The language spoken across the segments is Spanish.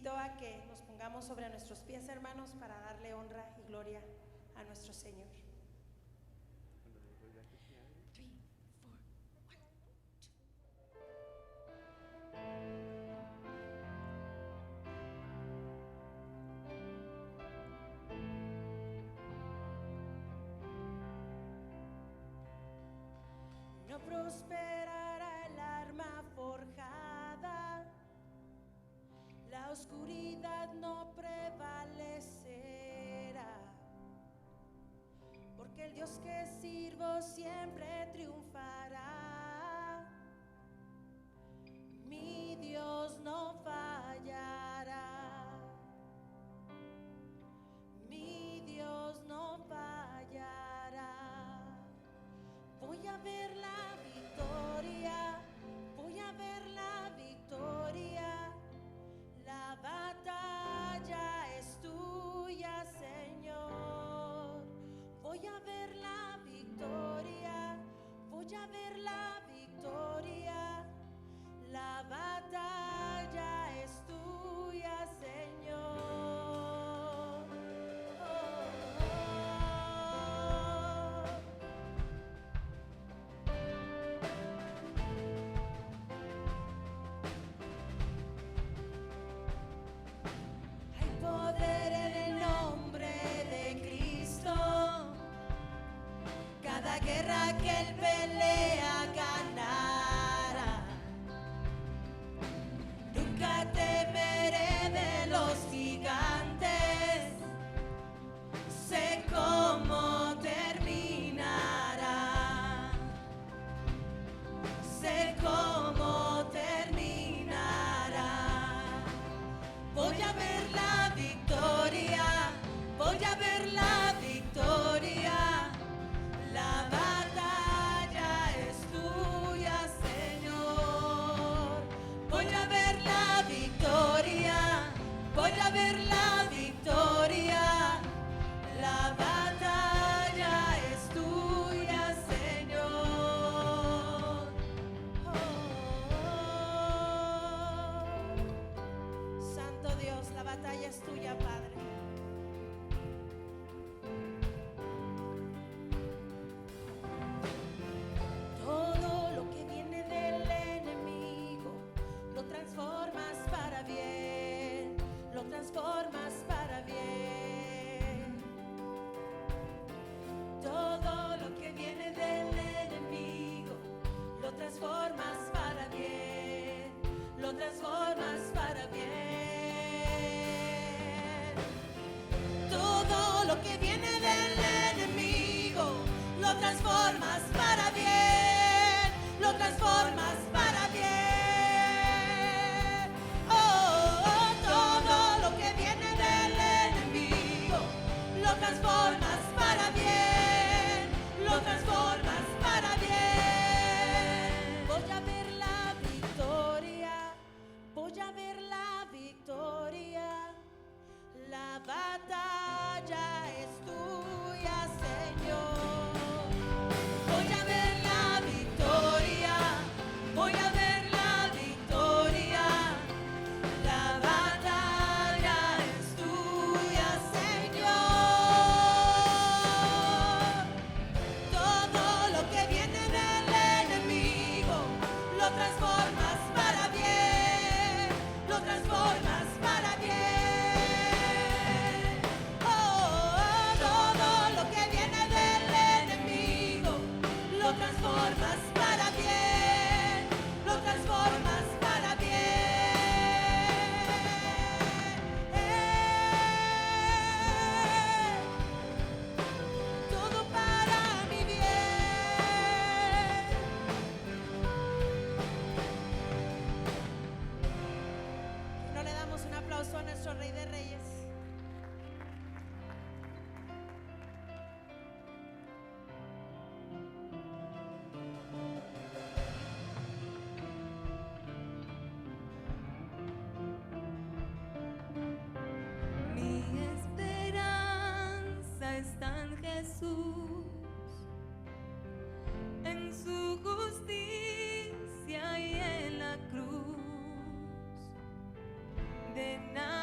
invito a que nos pongamos sobre nuestros pies, hermanos, para darle honra y gloria a nuestro Señor. No prosperará el arma forjada, la oscuridad no prevalecerá, porque el Dios que sirvo siempre triunfará. Mi Dios no fallará, mi Dios no fallará. Voy a ver la victoria, voy a ver la victoria. La batalla es tuya, Señor. Voy a ver la victoria, voy a ver la victoria. La batalla es tuya, Señor. Hay poder en el nombre de Cristo. Cada guerra que Él pelea ganará. Nunca temeré de los gigantes. Sé cómo terminará. Sé cómo terminará. Voy a ver la victoria, voy a ver la victoria. La batalla es tuya, Señor. Voy a ver la victoria, voy a ver la victoria. La batalla es tuya, Señor. Santo Dios, la batalla es tuya, Padre. Todo lo que viene del enemigo lo transformas para bien, lo transformas para bien. Todo lo que viene del enemigo lo transformas para bien, lo transformas para bien. Todo lo que viene del enemigo lo transformas para bien, lo transformas para bien. Oh, todo lo que viene del enemigo lo transformas para bien, lo transformas para bien. Voy a ver la victoria, voy a ver la victoria. La batalla es tuya, Señor. Voy a ver la victoria, voy a ver la victoria. La batalla es tuya, Señor. Todo lo que viene del enemigo lo transformas para bien, lo transformas para bien. Transformas para bien, lo transformas para bien. Todo para mi bien. ¿No le damos un aplauso a nuestro Rey de Reyes? Jesús, en su justicia y en la cruz, de nada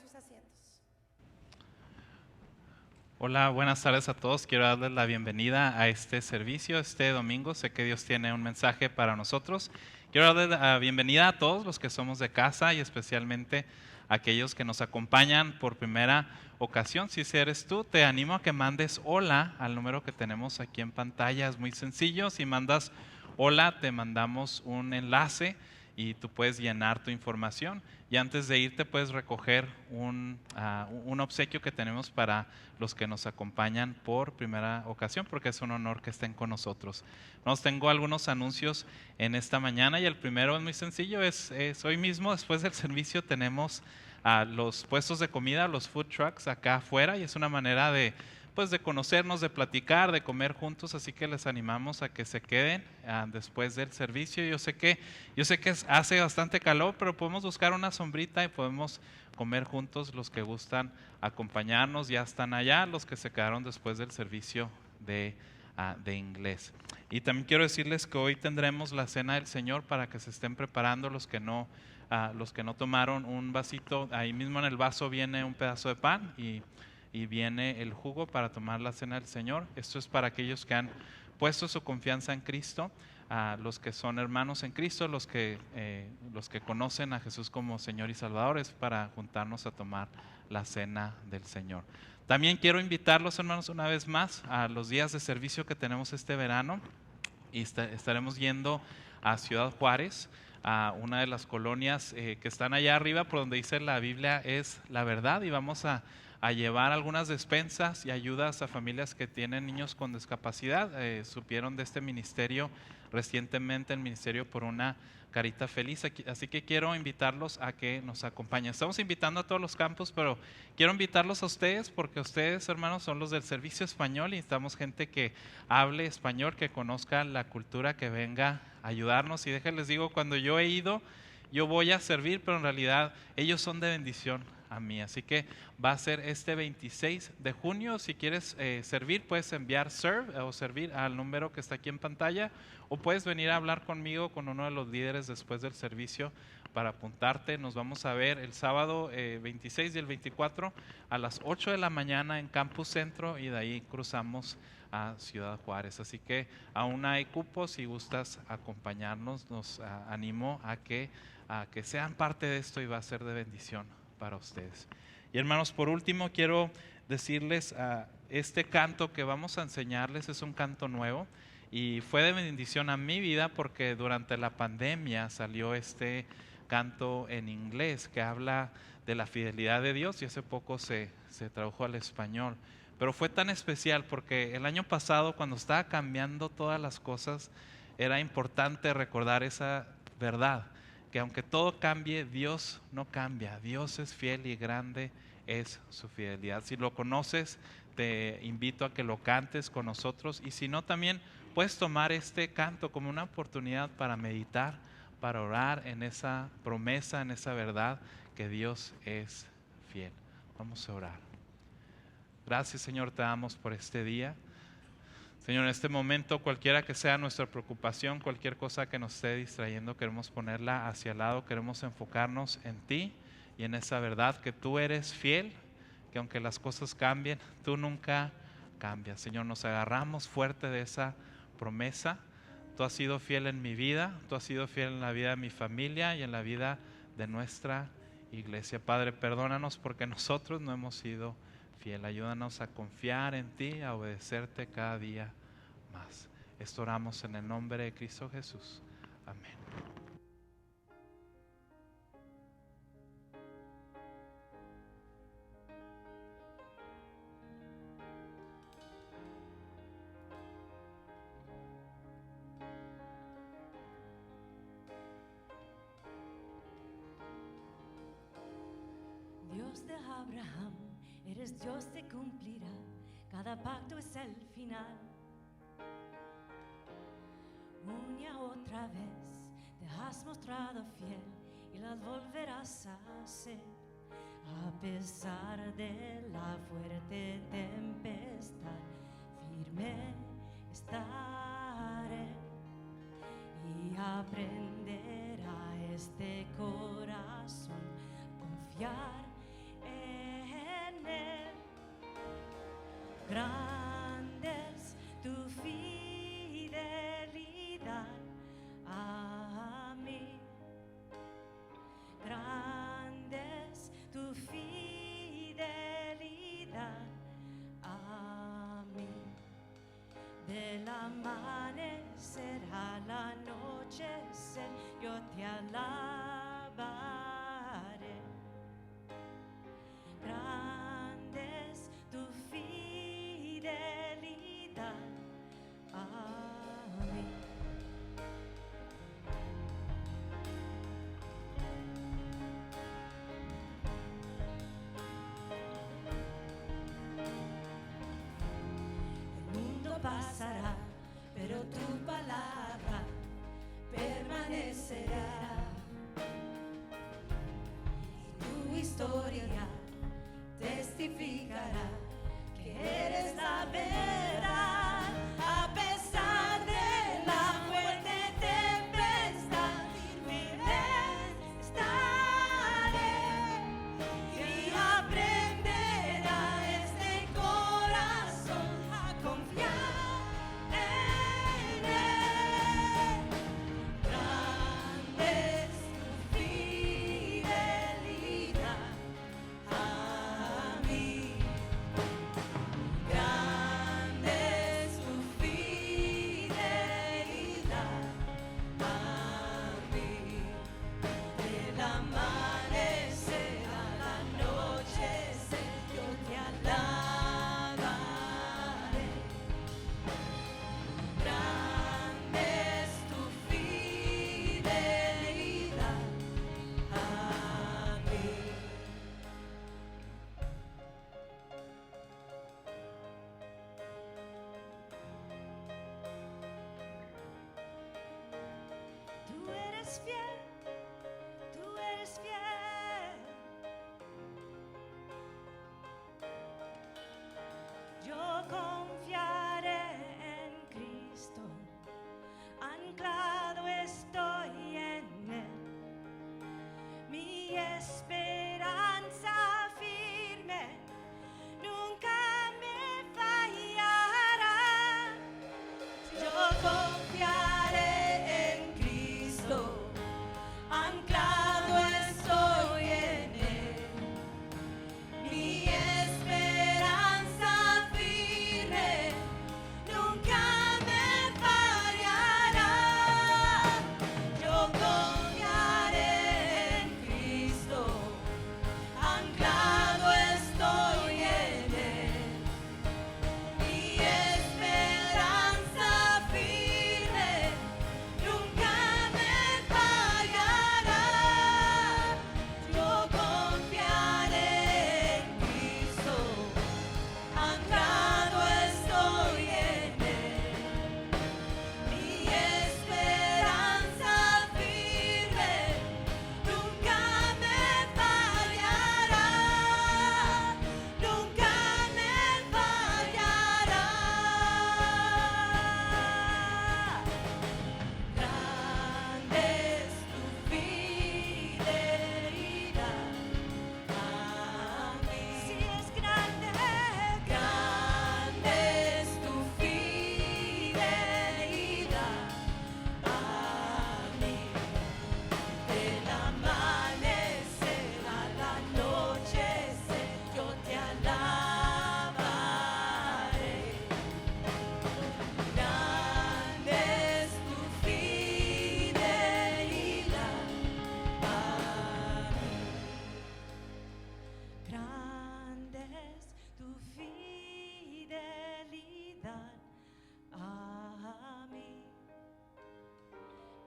sus asientos. Hola, buenas tardes a todos. Quiero darles la bienvenida a este servicio este domingo. Sé que Dios tiene un mensaje para nosotros. Quiero darles la bienvenida a todos los que somos de casa y especialmente a aquellos que nos acompañan por primera ocasión. Si eres tú, te animo a que mandes hola al número que tenemos aquí en pantalla. Es muy sencillo. Si mandas hola, te mandamos un enlace y tú puedes llenar tu información. Y antes de irte puedes recoger un obsequio que tenemos para los que nos acompañan por primera ocasión, porque es un honor que estén con nosotros. Tengo algunos anuncios en esta mañana y el primero es muy sencillo, es hoy mismo después del servicio tenemos los puestos de comida, los food trucks acá afuera y es una manera de conocernos, de platicar, de comer juntos, así que les animamos a que se queden después del servicio. Yo sé que hace bastante calor, pero podemos buscar una sombrita y podemos comer juntos. Los que gustan acompañarnos ya están allá, los que se quedaron después del servicio de inglés. Y también quiero decirles que hoy tendremos la cena del Señor para que se estén preparando los que no tomaron un vasito. Ahí mismo en el vaso viene un pedazo de pan y viene el jugo para tomar la cena del Señor. Esto es para aquellos que han puesto su confianza en Cristo, los que son hermanos en Cristo, los que conocen a Jesús como Señor y Salvador, es para juntarnos a tomar la cena del Señor. También quiero invitarlos, hermanos, una vez más a los días de servicio que tenemos este verano y estaremos yendo a Ciudad Juárez, a una de las colonias que están allá arriba, por donde dice la Biblia es la verdad, y vamos a llevar algunas despensas y ayudas a familias que tienen niños con discapacidad. Supieron de este ministerio recientemente, el Ministerio por una Carita Feliz, así que quiero invitarlos a que nos acompañen. Estamos invitando a todos los campus, pero quiero invitarlos a ustedes porque ustedes, hermanos, son los del servicio español y necesitamos gente que hable español, que conozca la cultura, que venga a ayudarnos. Y déjenles digo, cuando yo he ido, yo voy a servir, pero en realidad ellos son de bendición a mí. Así que va a ser este 26 de junio. Si quieres servir, puedes enviar serve o servir al número que está aquí en pantalla, o puedes venir a hablar conmigo, con uno de los líderes después del servicio para apuntarte. Nos vamos a ver el sábado 26 y el 24 a las 8 de la mañana en Campus Centro y de ahí cruzamos a Ciudad Juárez. Así que aún hay cupos. Si gustas acompañarnos, nos animo a que sean parte de esto y va a ser de bendición para ustedes. Y hermanos, por último quiero decirles, este canto que vamos a enseñarles es un canto nuevo y fue de bendición a mi vida porque durante la pandemia salió este canto en inglés que habla de la fidelidad de Dios y hace poco se tradujo al español. Pero fue tan especial porque el año pasado, cuando estaba cambiando todas las cosas, era importante recordar esa verdad, que aunque todo cambie, Dios no cambia. Dios es fiel y grande es su fidelidad. Si lo conoces, te invito a que lo cantes con nosotros, y si no, también puedes tomar este canto como una oportunidad para meditar, para orar en esa promesa, en esa verdad que Dios es fiel. Vamos a orar. Gracias, Señor, te damos por este día. Señor, en este momento, cualquiera que sea nuestra preocupación, cualquier cosa que nos esté distrayendo, queremos ponerla hacia el lado, queremos enfocarnos en ti y en esa verdad que tú eres fiel, que aunque las cosas cambien, tú nunca cambias. Señor, nos agarramos fuerte de esa promesa. Tú has sido fiel en mi vida, tú has sido fiel en la vida de mi familia y en la vida de nuestra iglesia. Padre, perdónanos porque nosotros no hemos sido fiel. Ayúdanos a confiar en ti, a obedecerte cada día más. Esto oramos en el nombre de Cristo Jesús. Amén. Dios de Abraham, eres Dios que cumplirá, cada pacto es el final. Una y otra vez te has mostrado fiel y las volverás a hacer. A pesar de la fuerte tempestad, firme estaré y aprenderá este corazón confiar grande es tu fidelidad a mí. Grande es tu fidelidad a mí. Del amanecer al anochecer yo te alabaré. Grande es tu fidelidad a mí. El mundo pasará, pero tu palabra permanecerá. Y tu historia testificará que eres la verdad. A pesar de la fuerte tempestad, firme estaré y aprenderá este corazón a confiar en él. Grande es tu fidelidad a mí. Grande es tu fidelidad a mí. Del amanecer al anochecer yo te alabaré. Grande es tu fidelidad a mí. Tú eres fiel, tú eres fiel. Yo confiaré en Cristo, anclado estoy en Él. Mi esperanza firme nunca me fallará. Yo confiaré en Cristo, anclado estoy en Él. Mi esperanza firme nunca me fallará. Yo confiaré en Cristo, anclado estoy en Él. Mi esperanza firme nunca me fallará. Yo confiaré en Cristo, anclado estoy en Él. Mi esperanza firme nunca me fallará. Nunca me fallará. Grande es tu fidelidad a mí. Si es grande, grande es tu fidelidad a mí. Del amanecer al anochecer yo te alabaré. Grande es tu fidelidad a mí. Grande es tu fidelidad a mí.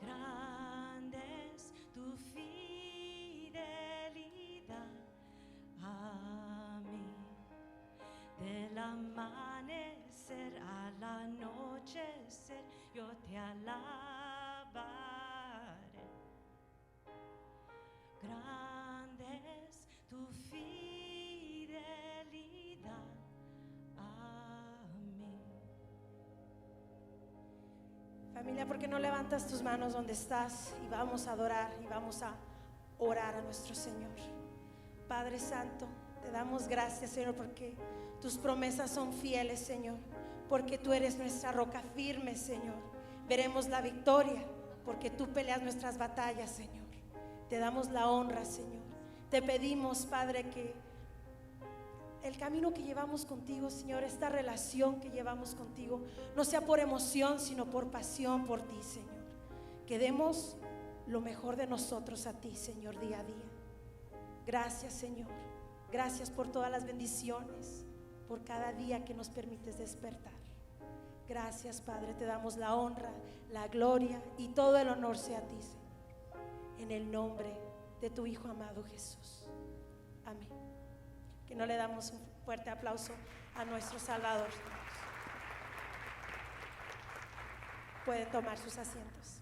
Grande es tu fidelidad a mí. Del amanecer al anochecer yo te alabaré. Grande es tu fidelidad a mí. Familia, ¿por qué no levantas tus manos donde estás y vamos a adorar y vamos a orar a nuestro Señor? Padre Santo, Te damos gracias, Señor, porque tus promesas son fieles, Señor, porque tú eres nuestra roca firme, Señor. Veremos la victoria porque tú peleas nuestras batallas, Señor. Te damos la honra, Señor. Te pedimos, Padre, que el camino que llevamos contigo, Señor, esta relación que llevamos contigo, no sea por emoción, sino por pasión por ti, Señor. Que demos lo mejor de nosotros a ti, Señor, día a día. Gracias, Señor. Gracias por todas las bendiciones, por cada día que nos permites despertar. Gracias, Padre, te damos la honra, la gloria y todo el honor sea a ti, Señor. En el nombre de tu Hijo amado Jesús. Amén. Que no le damos un fuerte aplauso a nuestro Salvador. Pueden tomar sus asientos.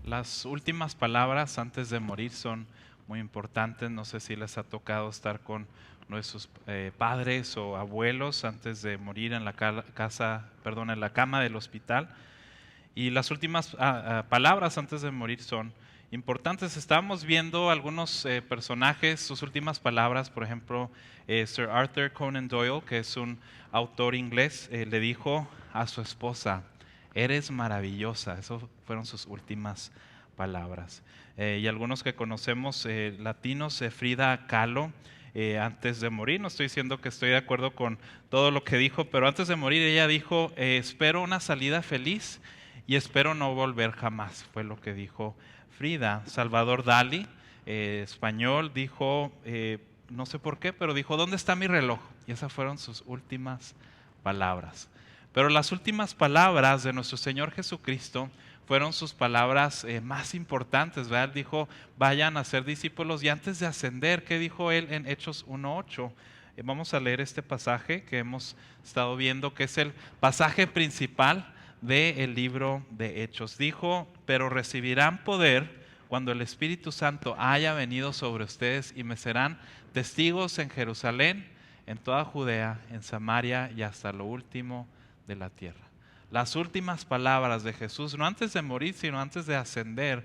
Las últimas palabras antes de morir son muy importantes. No sé si les ha tocado estar con nuestros padres o abuelos antes de morir en la en la cama del hospital. Y las últimas palabras antes de morir son importantes. Estábamos viendo algunos personajes, sus últimas palabras. Por ejemplo, Sir Arthur Conan Doyle, que es un autor inglés, le dijo a su esposa: eres maravillosa. Esas fueron sus últimas palabras. Y algunos que conocemos latinos, Frida Kahlo, antes de morir, no estoy diciendo que estoy de acuerdo con todo lo que dijo, pero antes de morir ella dijo: espero una salida feliz y espero no volver jamás. Fue lo que dijo Frida. Salvador Dalí, español, dijo, no sé por qué, pero dijo: ¿dónde está mi reloj? Y esas fueron sus últimas palabras. Pero las últimas palabras de nuestro Señor Jesucristo fueron sus palabras más importantes, ¿verdad? Él dijo: vayan a ser discípulos. Y antes de ascender, ¿qué dijo Él en Hechos 1:8? Vamos a leer este pasaje que hemos estado viendo, que es el pasaje principal del libro de Hechos. Dijo: pero recibirán poder cuando el Espíritu Santo haya venido sobre ustedes, y me serán testigos en Jerusalén, en toda Judea, en Samaria y hasta lo último de la tierra. Las últimas palabras de Jesús, no antes de morir, sino antes de ascender,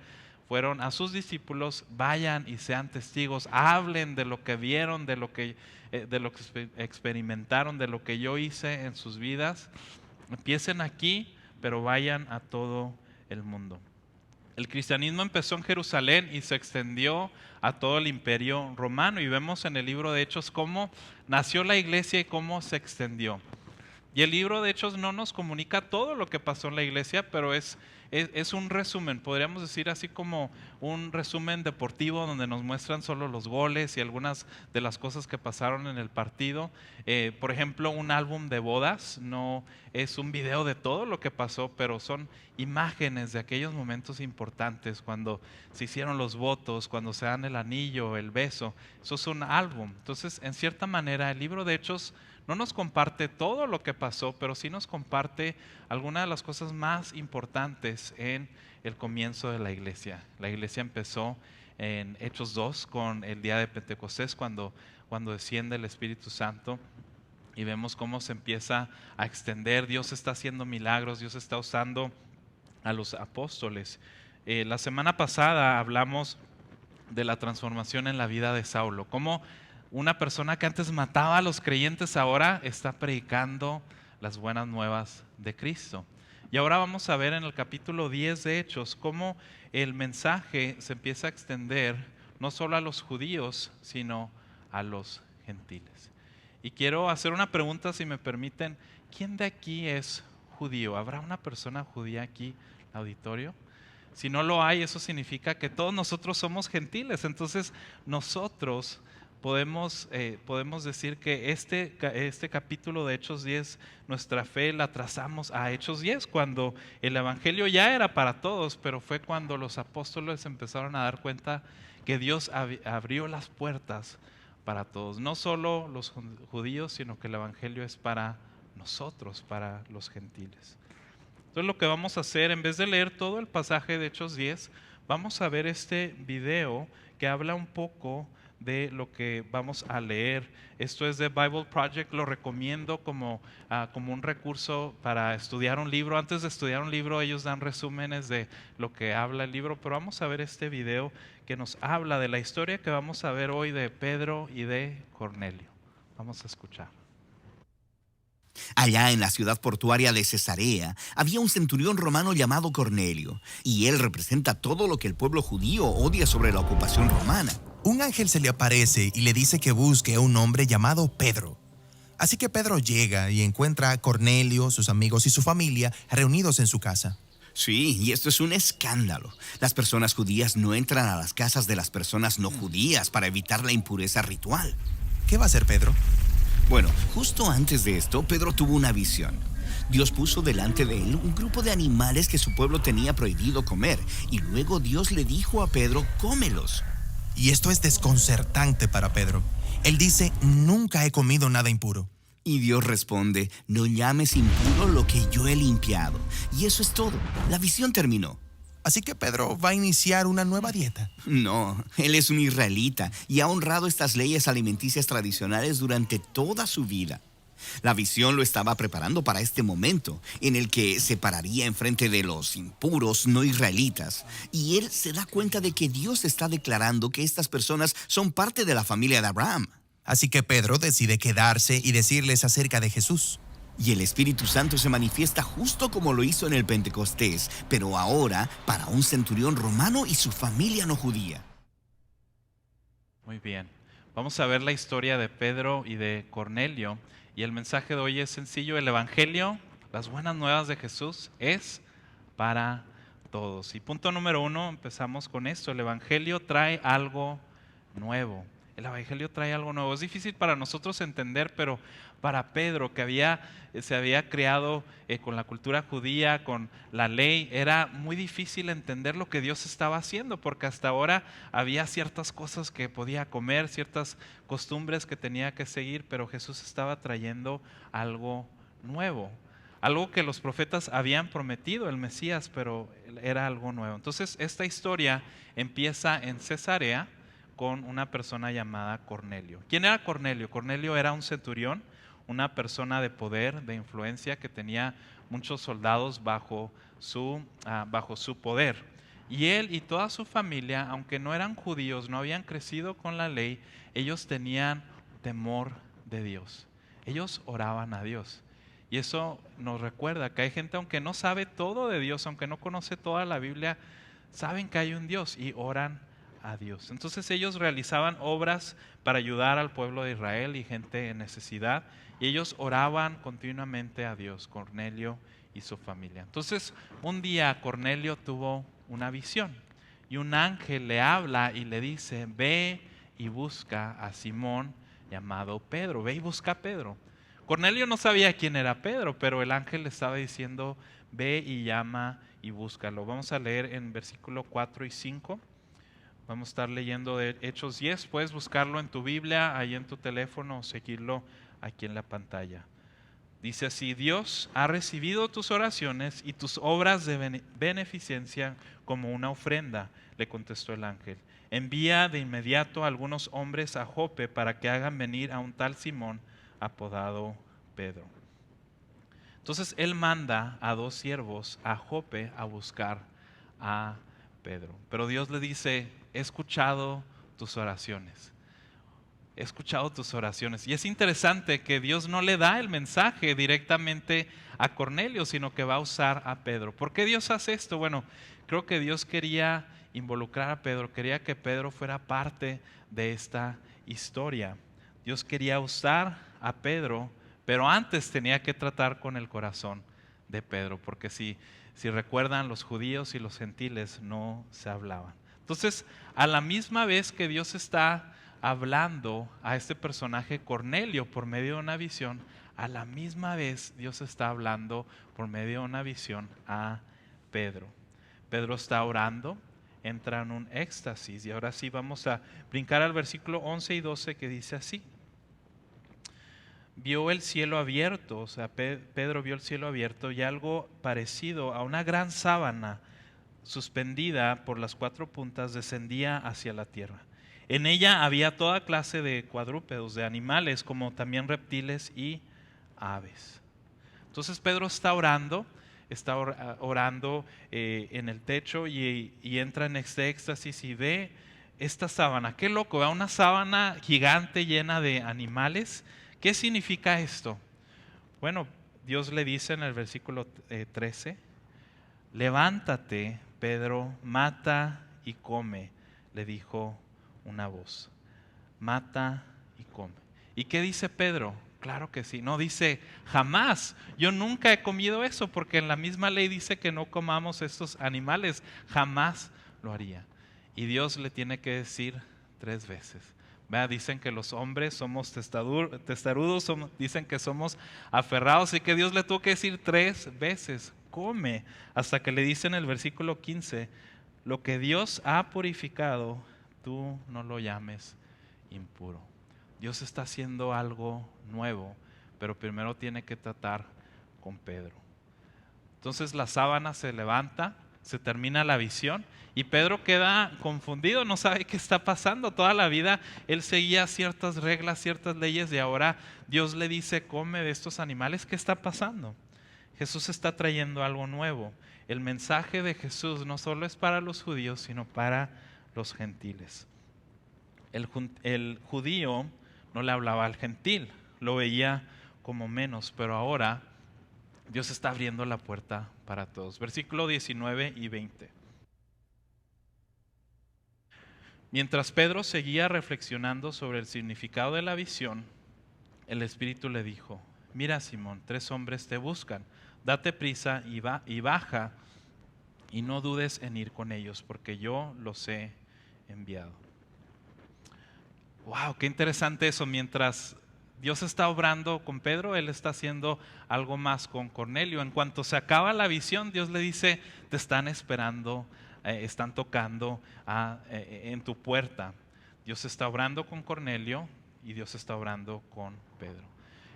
fueron a sus discípulos: vayan y sean testigos, hablen de lo que vieron, de lo que experimentaron, de lo que yo hice en sus vidas. Empiecen aquí, pero vayan a todo el mundo. El cristianismo empezó en Jerusalén y se extendió a todo el imperio romano, y vemos en el libro de Hechos cómo nació la iglesia y cómo se extendió. Y el libro de Hechos no nos comunica todo lo que pasó en la iglesia, pero es un resumen, podríamos decir así como un resumen deportivo, donde nos muestran solo los goles y algunas de las cosas que pasaron en el partido. Por ejemplo, un álbum de bodas no es un video de todo lo que pasó, pero son imágenes de aquellos momentos importantes, cuando se hicieron los votos, cuando se dan el anillo, el beso. Eso es un álbum. Entonces, en cierta manera, el libro de Hechos no nos comparte todo lo que pasó, pero sí nos comparte algunas de las cosas más importantes en el comienzo de la iglesia. La iglesia empezó en Hechos 2 con el día de Pentecostés, cuando desciende el Espíritu Santo, y vemos cómo se empieza a extender. Dios está haciendo milagros, Dios está usando a los apóstoles. La semana pasada hablamos de la transformación en la vida de Saulo, cómo una persona que antes mataba a los creyentes ahora está predicando las buenas nuevas de Cristo. Y ahora vamos a ver en el capítulo 10 de Hechos cómo el mensaje se empieza a extender no solo a los judíos, sino a los gentiles. Y quiero hacer una pregunta, si me permiten: ¿quién de aquí es judío? ¿Habrá una persona judía aquí en el auditorio? Si no lo hay, eso significa que todos nosotros somos gentiles. Entonces nosotros podemos decir que este capítulo de Hechos 10, nuestra fe la trazamos a Hechos 10, cuando el evangelio ya era para todos, pero fue cuando los apóstoles empezaron a dar cuenta que Dios abrió las puertas para todos, no solo los judíos, sino que el evangelio es para nosotros, para los gentiles. Entonces lo que vamos a hacer, en vez de leer todo el pasaje de Hechos 10, vamos a ver este video que habla un poco de lo que vamos a leer. Esto es de Bible Project, lo recomiendo como un recurso para estudiar un libro. Antes de estudiar un libro, ellos dan resúmenes de lo que habla el libro, pero vamos a ver este video que nos habla de la historia que vamos a ver hoy de Pedro y de Cornelio. Vamos a escuchar. Allá en la ciudad portuaria de Cesarea había un centurión romano llamado Cornelio, y él representa todo lo que el pueblo judío odia sobre la ocupación romana. Un ángel se le aparece y le dice que busque a un hombre llamado Pedro. Así que Pedro llega y encuentra a Cornelio, sus amigos y su familia reunidos en su casa. Sí, y esto es un escándalo. Las personas judías no entran a las casas de las personas no judías para evitar la impureza ritual. ¿Qué va a hacer Pedro? Bueno, justo antes de esto, Pedro tuvo una visión. Dios puso delante de él un grupo de animales que su pueblo tenía prohibido comer, y luego Dios le dijo a Pedro, cómelos. Y esto es desconcertante para Pedro. Él dice, nunca he comido nada impuro. Y Dios responde, no llames impuro lo que yo he limpiado. Y eso es todo. La visión terminó. Así que Pedro va a iniciar una nueva dieta. No, él es un israelita y ha honrado estas leyes alimenticias tradicionales durante toda su vida. La visión lo estaba preparando para este momento en el que se pararía enfrente de los impuros no israelitas, y él se da cuenta de que Dios está declarando que estas personas son parte de la familia de Abraham. Así que Pedro decide quedarse y decirles acerca de Jesús. Y el Espíritu Santo se manifiesta justo como lo hizo en el Pentecostés, pero ahora para un centurión romano y su familia no judía. Muy bien, vamos a ver la historia de Pedro y de Cornelio, y el mensaje de hoy es sencillo. El evangelio, las buenas nuevas de Jesús, es para todos. Y punto número 1, empezamos con esto: el evangelio trae algo nuevo. El evangelio trae algo nuevo. Es difícil para nosotros entender, pero para Pedro, que se había criado con la cultura judía, con la ley, era muy difícil entender lo que Dios estaba haciendo, porque hasta ahora había ciertas cosas que podía comer, ciertas costumbres que tenía que seguir, pero Jesús estaba trayendo algo nuevo, algo que los profetas habían prometido, el Mesías, pero era algo nuevo. Entonces esta historia empieza en Cesarea con una persona llamada Cornelio. ¿Quién era Cornelio? Cornelio era un centurión, una persona de poder, de influencia, que tenía muchos soldados bajo su poder. Y él y toda su familia, aunque no eran judíos, no habían crecido con la ley, ellos tenían temor de Dios. Ellos oraban a Dios. Y eso nos recuerda que hay gente, aunque no sabe todo de Dios, aunque no conoce toda la Biblia, saben que hay un Dios y oran a Dios. Entonces ellos realizaban obras para ayudar al pueblo de Israel y gente en necesidad, y ellos oraban continuamente a Dios, Cornelio y su familia. Entonces un día Cornelio tuvo una visión y un ángel le habla y le dice: ve y busca a Simón llamado Pedro, ve y busca a Pedro. Cornelio no sabía quién era Pedro, pero el ángel le estaba diciendo: ve y llama y búscalo. Vamos a leer en versículo 4 y 5. Vamos a estar leyendo de Hechos 10. Puedes buscarlo en tu Biblia, ahí en tu teléfono, o seguirlo aquí en la pantalla. Dice así: Dios ha recibido tus oraciones y tus obras de beneficencia como una ofrenda, le contestó el ángel. Envía de inmediato a algunos hombres a Jope para que hagan venir a un tal Simón apodado Pedro. Entonces él manda a 2 siervos a Jope a buscar a Pedro. Pero Dios le dice: he escuchado tus oraciones. He escuchado tus oraciones. Y es interesante que Dios no le da el mensaje directamente a Cornelio, sino que va a usar a Pedro. ¿Por qué Dios hace esto? Bueno, creo que Dios quería involucrar a Pedro, quería que Pedro fuera parte de esta historia. Dios quería usar a Pedro, pero antes tenía que tratar con el corazón de Pedro, porque si recuerdan, los judíos y los gentiles no se hablaban. Entonces, a la misma vez que Dios está hablando a este personaje Cornelio por medio de una visión, a la misma vez Dios está hablando por medio de una visión a Pedro. Pedro está orando, entra en un éxtasis, y ahora sí vamos a brincar al versículo 11 y 12 que dice así. Vio el cielo abierto, o sea, Pedro vio el cielo abierto y algo parecido a una gran sábana suspendida por las 4 puntas descendía hacia la tierra. En ella había toda clase de cuadrúpedos, de animales, como también reptiles y aves. Entonces Pedro está orando en el techo y entra en este éxtasis y ve esta sábana. Qué loco, ve una sábana gigante llena de animales. ¿Qué significa esto? Bueno, Dios le dice en el versículo 13, levántate, Pedro, mata y come, le dijo una voz. Mata y come. ¿Y qué dice Pedro? Claro que sí. No dice, jamás, yo nunca he comido eso, porque en la misma ley dice que no comamos estos animales. Jamás lo haría. Y Dios le tiene que decir 3 veces. Dicen que los hombres somos testarudos, dicen que somos aferrados, y que Dios le tuvo que decir 3 veces, come, hasta que le dice en el versículo 15, lo que Dios ha purificado, tú no lo llames impuro. Dios está haciendo algo nuevo, pero primero tiene que tratar con Pedro. Entonces la sábana se levanta, se termina la visión y Pedro queda confundido, no sabe qué está pasando. Toda la vida él seguía ciertas reglas, ciertas leyes, y ahora Dios le dice, come de estos animales. ¿Qué está pasando? Jesús está trayendo algo nuevo. El mensaje de Jesús no solo es para los judíos, sino para los gentiles. El judío no le hablaba al gentil, lo veía como menos, pero ahora Dios está abriendo la puerta para todos. Versículo 19 y 20. Mientras Pedro seguía reflexionando sobre el significado de la visión, el Espíritu le dijo, mira, Simón, 3 hombres te buscan, date prisa y baja, y no dudes en ir con ellos, porque yo los he enviado. Wow, qué interesante eso. Mientras Dios está obrando con Pedro, Él está haciendo algo más con Cornelio. En cuanto se acaba la visión, Dios le dice, te están esperando, están tocando en tu puerta. Dios está obrando con Cornelio y Dios está obrando con Pedro.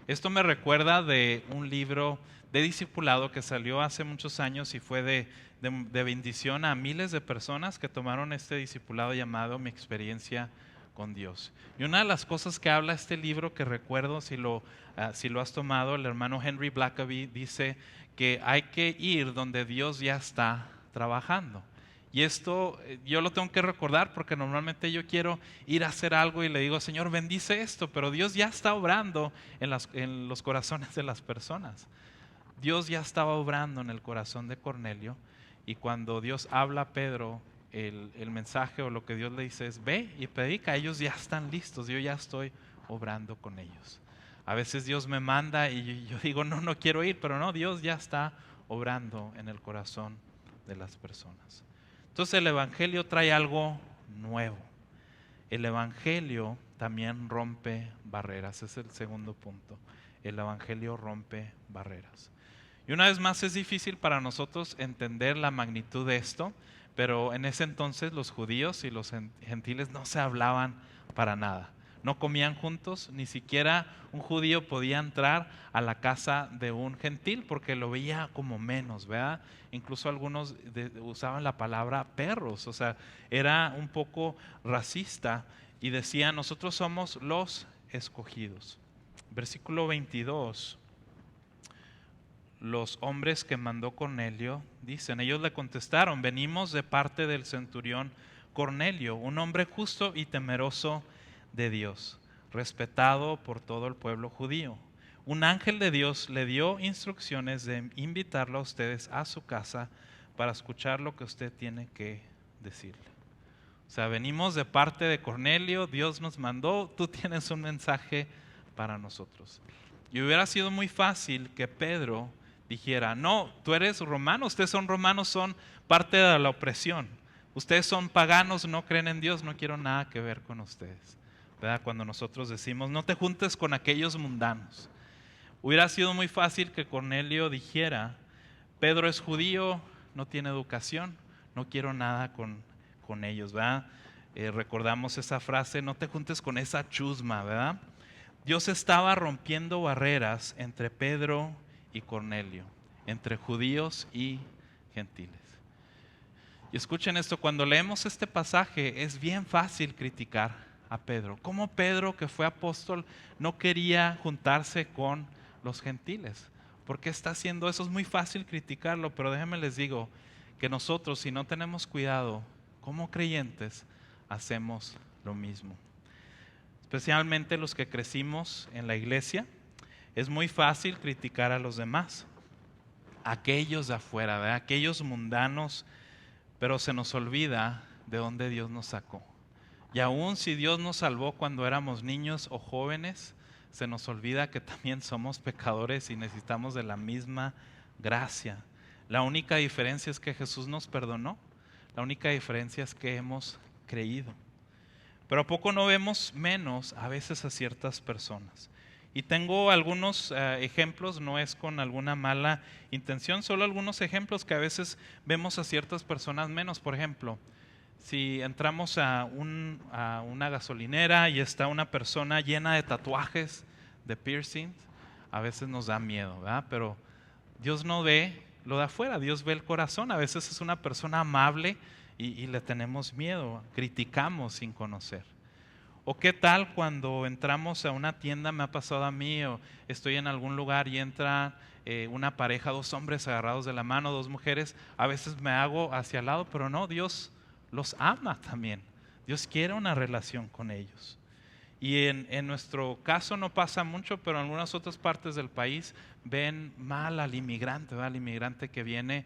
Esto me recuerda de un libro de discipulado que salió hace muchos años y fue de bendición a miles de personas que tomaron este discipulado llamado Mi Experiencia con Dios. Y una de las cosas que habla este libro, que recuerdo si lo has tomado, el hermano Henry Blackaby dice que hay que ir donde Dios ya está trabajando. Y esto yo lo tengo que recordar porque normalmente yo quiero ir a hacer algo y le digo, Señor, bendice esto, pero Dios ya está obrando en los corazones de las personas. Dios ya estaba obrando en el corazón de Cornelio, y cuando Dios habla a Pedro, el mensaje o lo que Dios le dice es, ve y predica, ellos ya están listos, yo ya estoy obrando con ellos. A veces Dios me manda y yo digo, no quiero ir, pero no, Dios ya está obrando en el corazón de las personas. Entonces el Evangelio trae algo nuevo. El Evangelio también rompe barreras, es el segundo punto. El Evangelio rompe barreras. Y una vez más es difícil para nosotros entender la magnitud de esto, pero en ese entonces los judíos y los gentiles no se hablaban para nada. No comían juntos, ni siquiera un judío podía entrar a la casa de un gentil porque lo veía como menos, ¿verdad? Incluso algunos usaban la palabra perros, o sea, era un poco racista y decían, nosotros somos los escogidos. Versículo 22. Los hombres que mandó Cornelio dicen, ellos le contestaron, venimos de parte del centurión Cornelio, un hombre justo y temeroso de Dios, respetado por todo el pueblo judío. Un ángel de Dios le dio instrucciones de invitarlo a ustedes a su casa para escuchar lo que usted tiene que decirle. O sea, venimos de parte de Cornelio, Dios nos mandó, tú tienes un mensaje para nosotros. Y hubiera sido muy fácil que Pedro dijera, no, tú eres romano, ustedes son romanos, son parte de la opresión. Ustedes son paganos, no creen en Dios, no quiero nada que ver con ustedes. ¿Verdad? Cuando nosotros decimos, no te juntes con aquellos mundanos. Hubiera sido muy fácil que Cornelio dijera, Pedro es judío, no tiene educación, no quiero nada con ellos, ¿verdad? Recordamos esa frase, no te juntes con esa chusma, ¿verdad? Dios estaba rompiendo barreras entre Pedro y Cornelio, entre judíos y gentiles. Y escuchen esto, cuando leemos este pasaje es bien fácil criticar a Pedro. ¿Cómo Pedro, que fue apóstol, no quería juntarse con los gentiles? ¿Por qué está haciendo eso? Es muy fácil criticarlo, pero déjenme les digo que nosotros, si no tenemos cuidado, como creyentes, hacemos lo mismo. Especialmente los que crecimos en la iglesia, es muy fácil criticar a los demás, aquellos de afuera, ¿verdad? Aquellos mundanos, pero se nos olvida de dónde Dios nos sacó. Y aún si Dios nos salvó cuando éramos niños o jóvenes, se nos olvida que también somos pecadores y necesitamos de la misma gracia. La única diferencia es que Jesús nos perdonó, la única diferencia es que hemos creído. Pero ¿a poco no vemos menos a veces a ciertas personas? Y tengo algunos ejemplos, no es con alguna mala intención, solo algunos ejemplos que a veces vemos a ciertas personas menos. Por ejemplo, si entramos a una gasolinera y está una persona llena de tatuajes, de piercings, a veces nos da miedo, ¿verdad? Pero Dios no ve lo de afuera, Dios ve el corazón. A veces es una persona amable y le tenemos miedo, criticamos sin conocer. ¿O qué tal cuando entramos a una tienda? Me ha pasado a mí, o estoy en algún lugar y entra una pareja, dos hombres agarrados de la mano, dos mujeres. A veces me hago hacia el lado, pero no, Dios los ama también. Dios quiere una relación con ellos. Y en nuestro caso no pasa mucho, pero en algunas otras partes del país ven mal al inmigrante, ¿verdad? Al inmigrante que viene,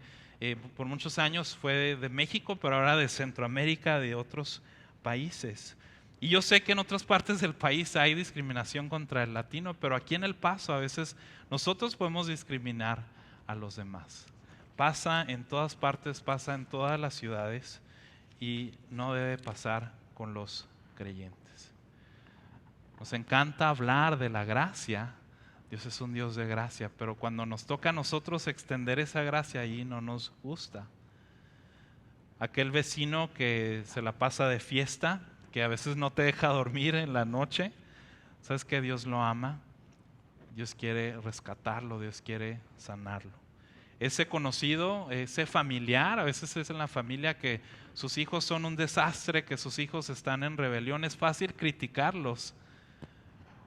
por muchos años fue de México, pero ahora de Centroamérica, de otros países. Y yo sé que en otras partes del país hay discriminación contra el latino, pero aquí en El Paso a veces nosotros podemos discriminar a los demás. Pasa en todas partes, pasa en todas las ciudades y no debe pasar con los creyentes. Nos encanta hablar de la gracia, Dios es un Dios de gracia, pero cuando nos toca a nosotros extender esa gracia, ahí no nos gusta. Aquel vecino que se la pasa de fiesta, que a veces no te deja dormir en la noche, ¿sabes que Dios lo ama? Dios quiere rescatarlo, Dios quiere sanarlo. Ese conocido, ese familiar, a veces es en la familia que sus hijos son un desastre, que sus hijos están en rebelión, es fácil criticarlos,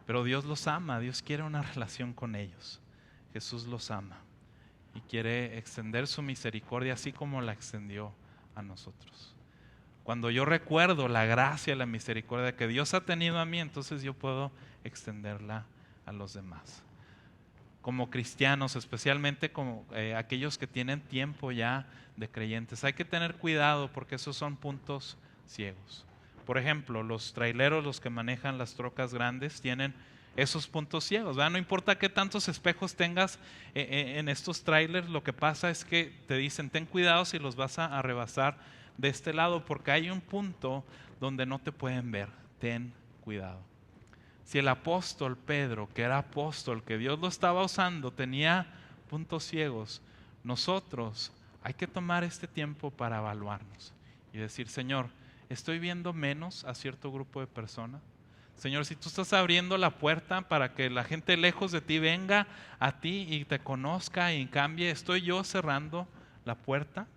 pero Dios los ama, Dios quiere una relación con ellos. Jesús los ama y quiere extender su misericordia así como la extendió a nosotros. Cuando yo recuerdo la gracia, la misericordia que Dios ha tenido a mí, entonces yo puedo extenderla a los demás. Como cristianos, especialmente como aquellos que tienen tiempo ya de creyentes, hay que tener cuidado porque esos son puntos ciegos. Por ejemplo, los traileros, los que manejan las trocas grandes, tienen esos puntos ciegos, ¿verdad? No importa qué tantos espejos tengas en estos trailers, lo que pasa es que te dicen, ten cuidado si los vas a rebasar de este lado, porque hay un punto donde no te pueden ver, ten cuidado. Si el apóstol Pedro, que era apóstol, que Dios lo estaba usando, tenía puntos ciegos, nosotros hay que tomar este tiempo para evaluarnos y decir, Señor, ¿estoy viendo menos a cierto grupo de personas? Señor, si tú estás abriendo la puerta para que la gente lejos de ti venga a ti y te conozca y cambie, ¿estoy yo cerrando la puerta?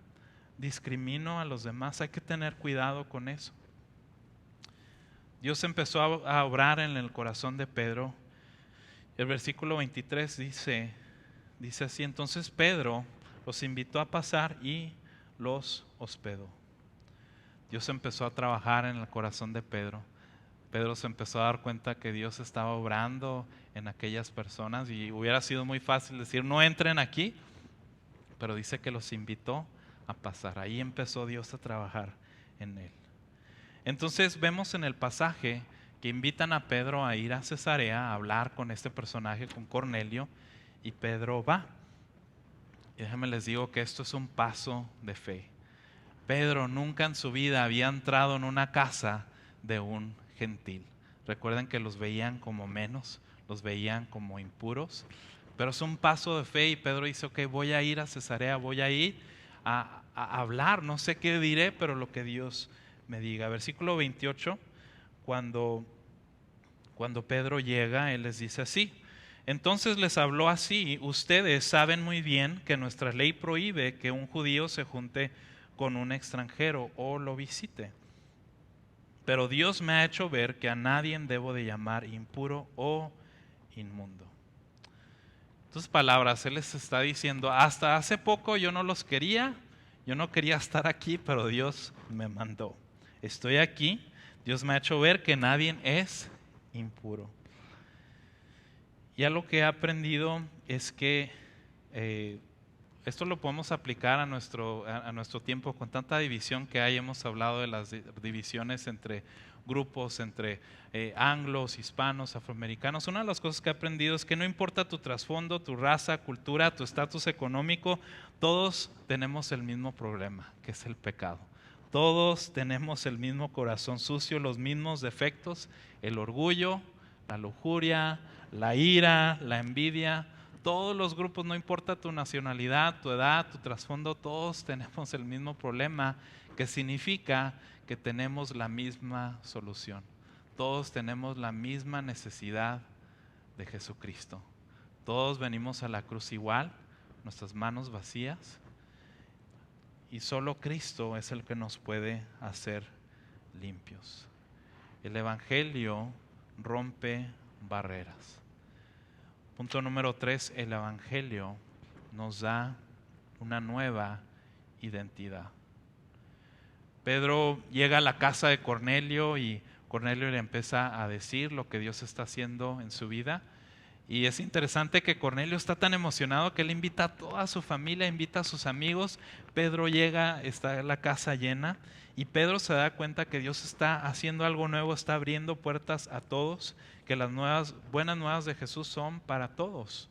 ¿Discrimino a los demás? Hay que tener cuidado con eso. Dios empezó a obrar en el corazón de Pedro. El versículo 23 dice así, entonces Pedro los invitó a pasar y los hospedó. Dios empezó a trabajar en el corazón de Pedro. Pedro se empezó a dar cuenta que Dios estaba obrando en aquellas personas y hubiera sido muy fácil decir, no entren aquí, pero dice que los invitó a pasar. Ahí empezó Dios a trabajar en él. Entonces vemos en el pasaje que invitan a Pedro a ir a Cesarea a hablar con este personaje, con Cornelio, y Pedro va. Y déjenme les digo que esto es un paso de fe. Pedro nunca en su vida había entrado en una casa de un gentil. Recuerden que los veían como menos, los veían como impuros, pero es un paso de fe y Pedro dice, ok, voy a ir a Cesarea, voy a ir a hablar, no sé qué diré, pero lo que Dios me diga. Versículo 28, cuando Pedro llega, él les dice así: entonces les habló así: ustedes saben muy bien que nuestra ley prohíbe que un judío se junte con un extranjero o lo visite. Pero Dios me ha hecho ver que a nadie debo de llamar impuro o inmundo. En tus palabras, Él les está diciendo, hasta hace poco yo no los quería, yo no quería estar aquí, pero Dios me mandó. Estoy aquí, Dios me ha hecho ver que nadie es impuro. Y algo que he aprendido es que esto lo podemos aplicar a nuestro tiempo con tanta división que hay. Hemos hablado de las divisiones entre grupos, entre anglos, hispanos, afroamericanos. Una de las cosas que he aprendido es que no importa tu trasfondo, tu raza, cultura, tu estatus económico, todos tenemos el mismo problema, que es el pecado. Todos tenemos el mismo corazón sucio, los mismos defectos, el orgullo, la lujuria, la ira, la envidia. Todos los grupos, no importa tu nacionalidad, tu edad, tu trasfondo, todos tenemos el mismo problema, que significa que tenemos la misma solución. Todos tenemos la misma necesidad de Jesucristo. Todos venimos a la cruz igual, nuestras manos vacías, y solo Cristo es el que nos puede hacer limpios. El Evangelio rompe barreras. Punto número 3, el Evangelio nos da una nueva identidad. Pedro llega a la casa de Cornelio y Cornelio le empieza a decir lo que Dios está haciendo en su vida. Y es interesante que Cornelio está tan emocionado que él invita a toda su familia, invita a sus amigos. Pedro llega, está la casa llena y Pedro se da cuenta que Dios está haciendo algo nuevo, está abriendo puertas a todos, que las buenas nuevas de Jesús son para todos.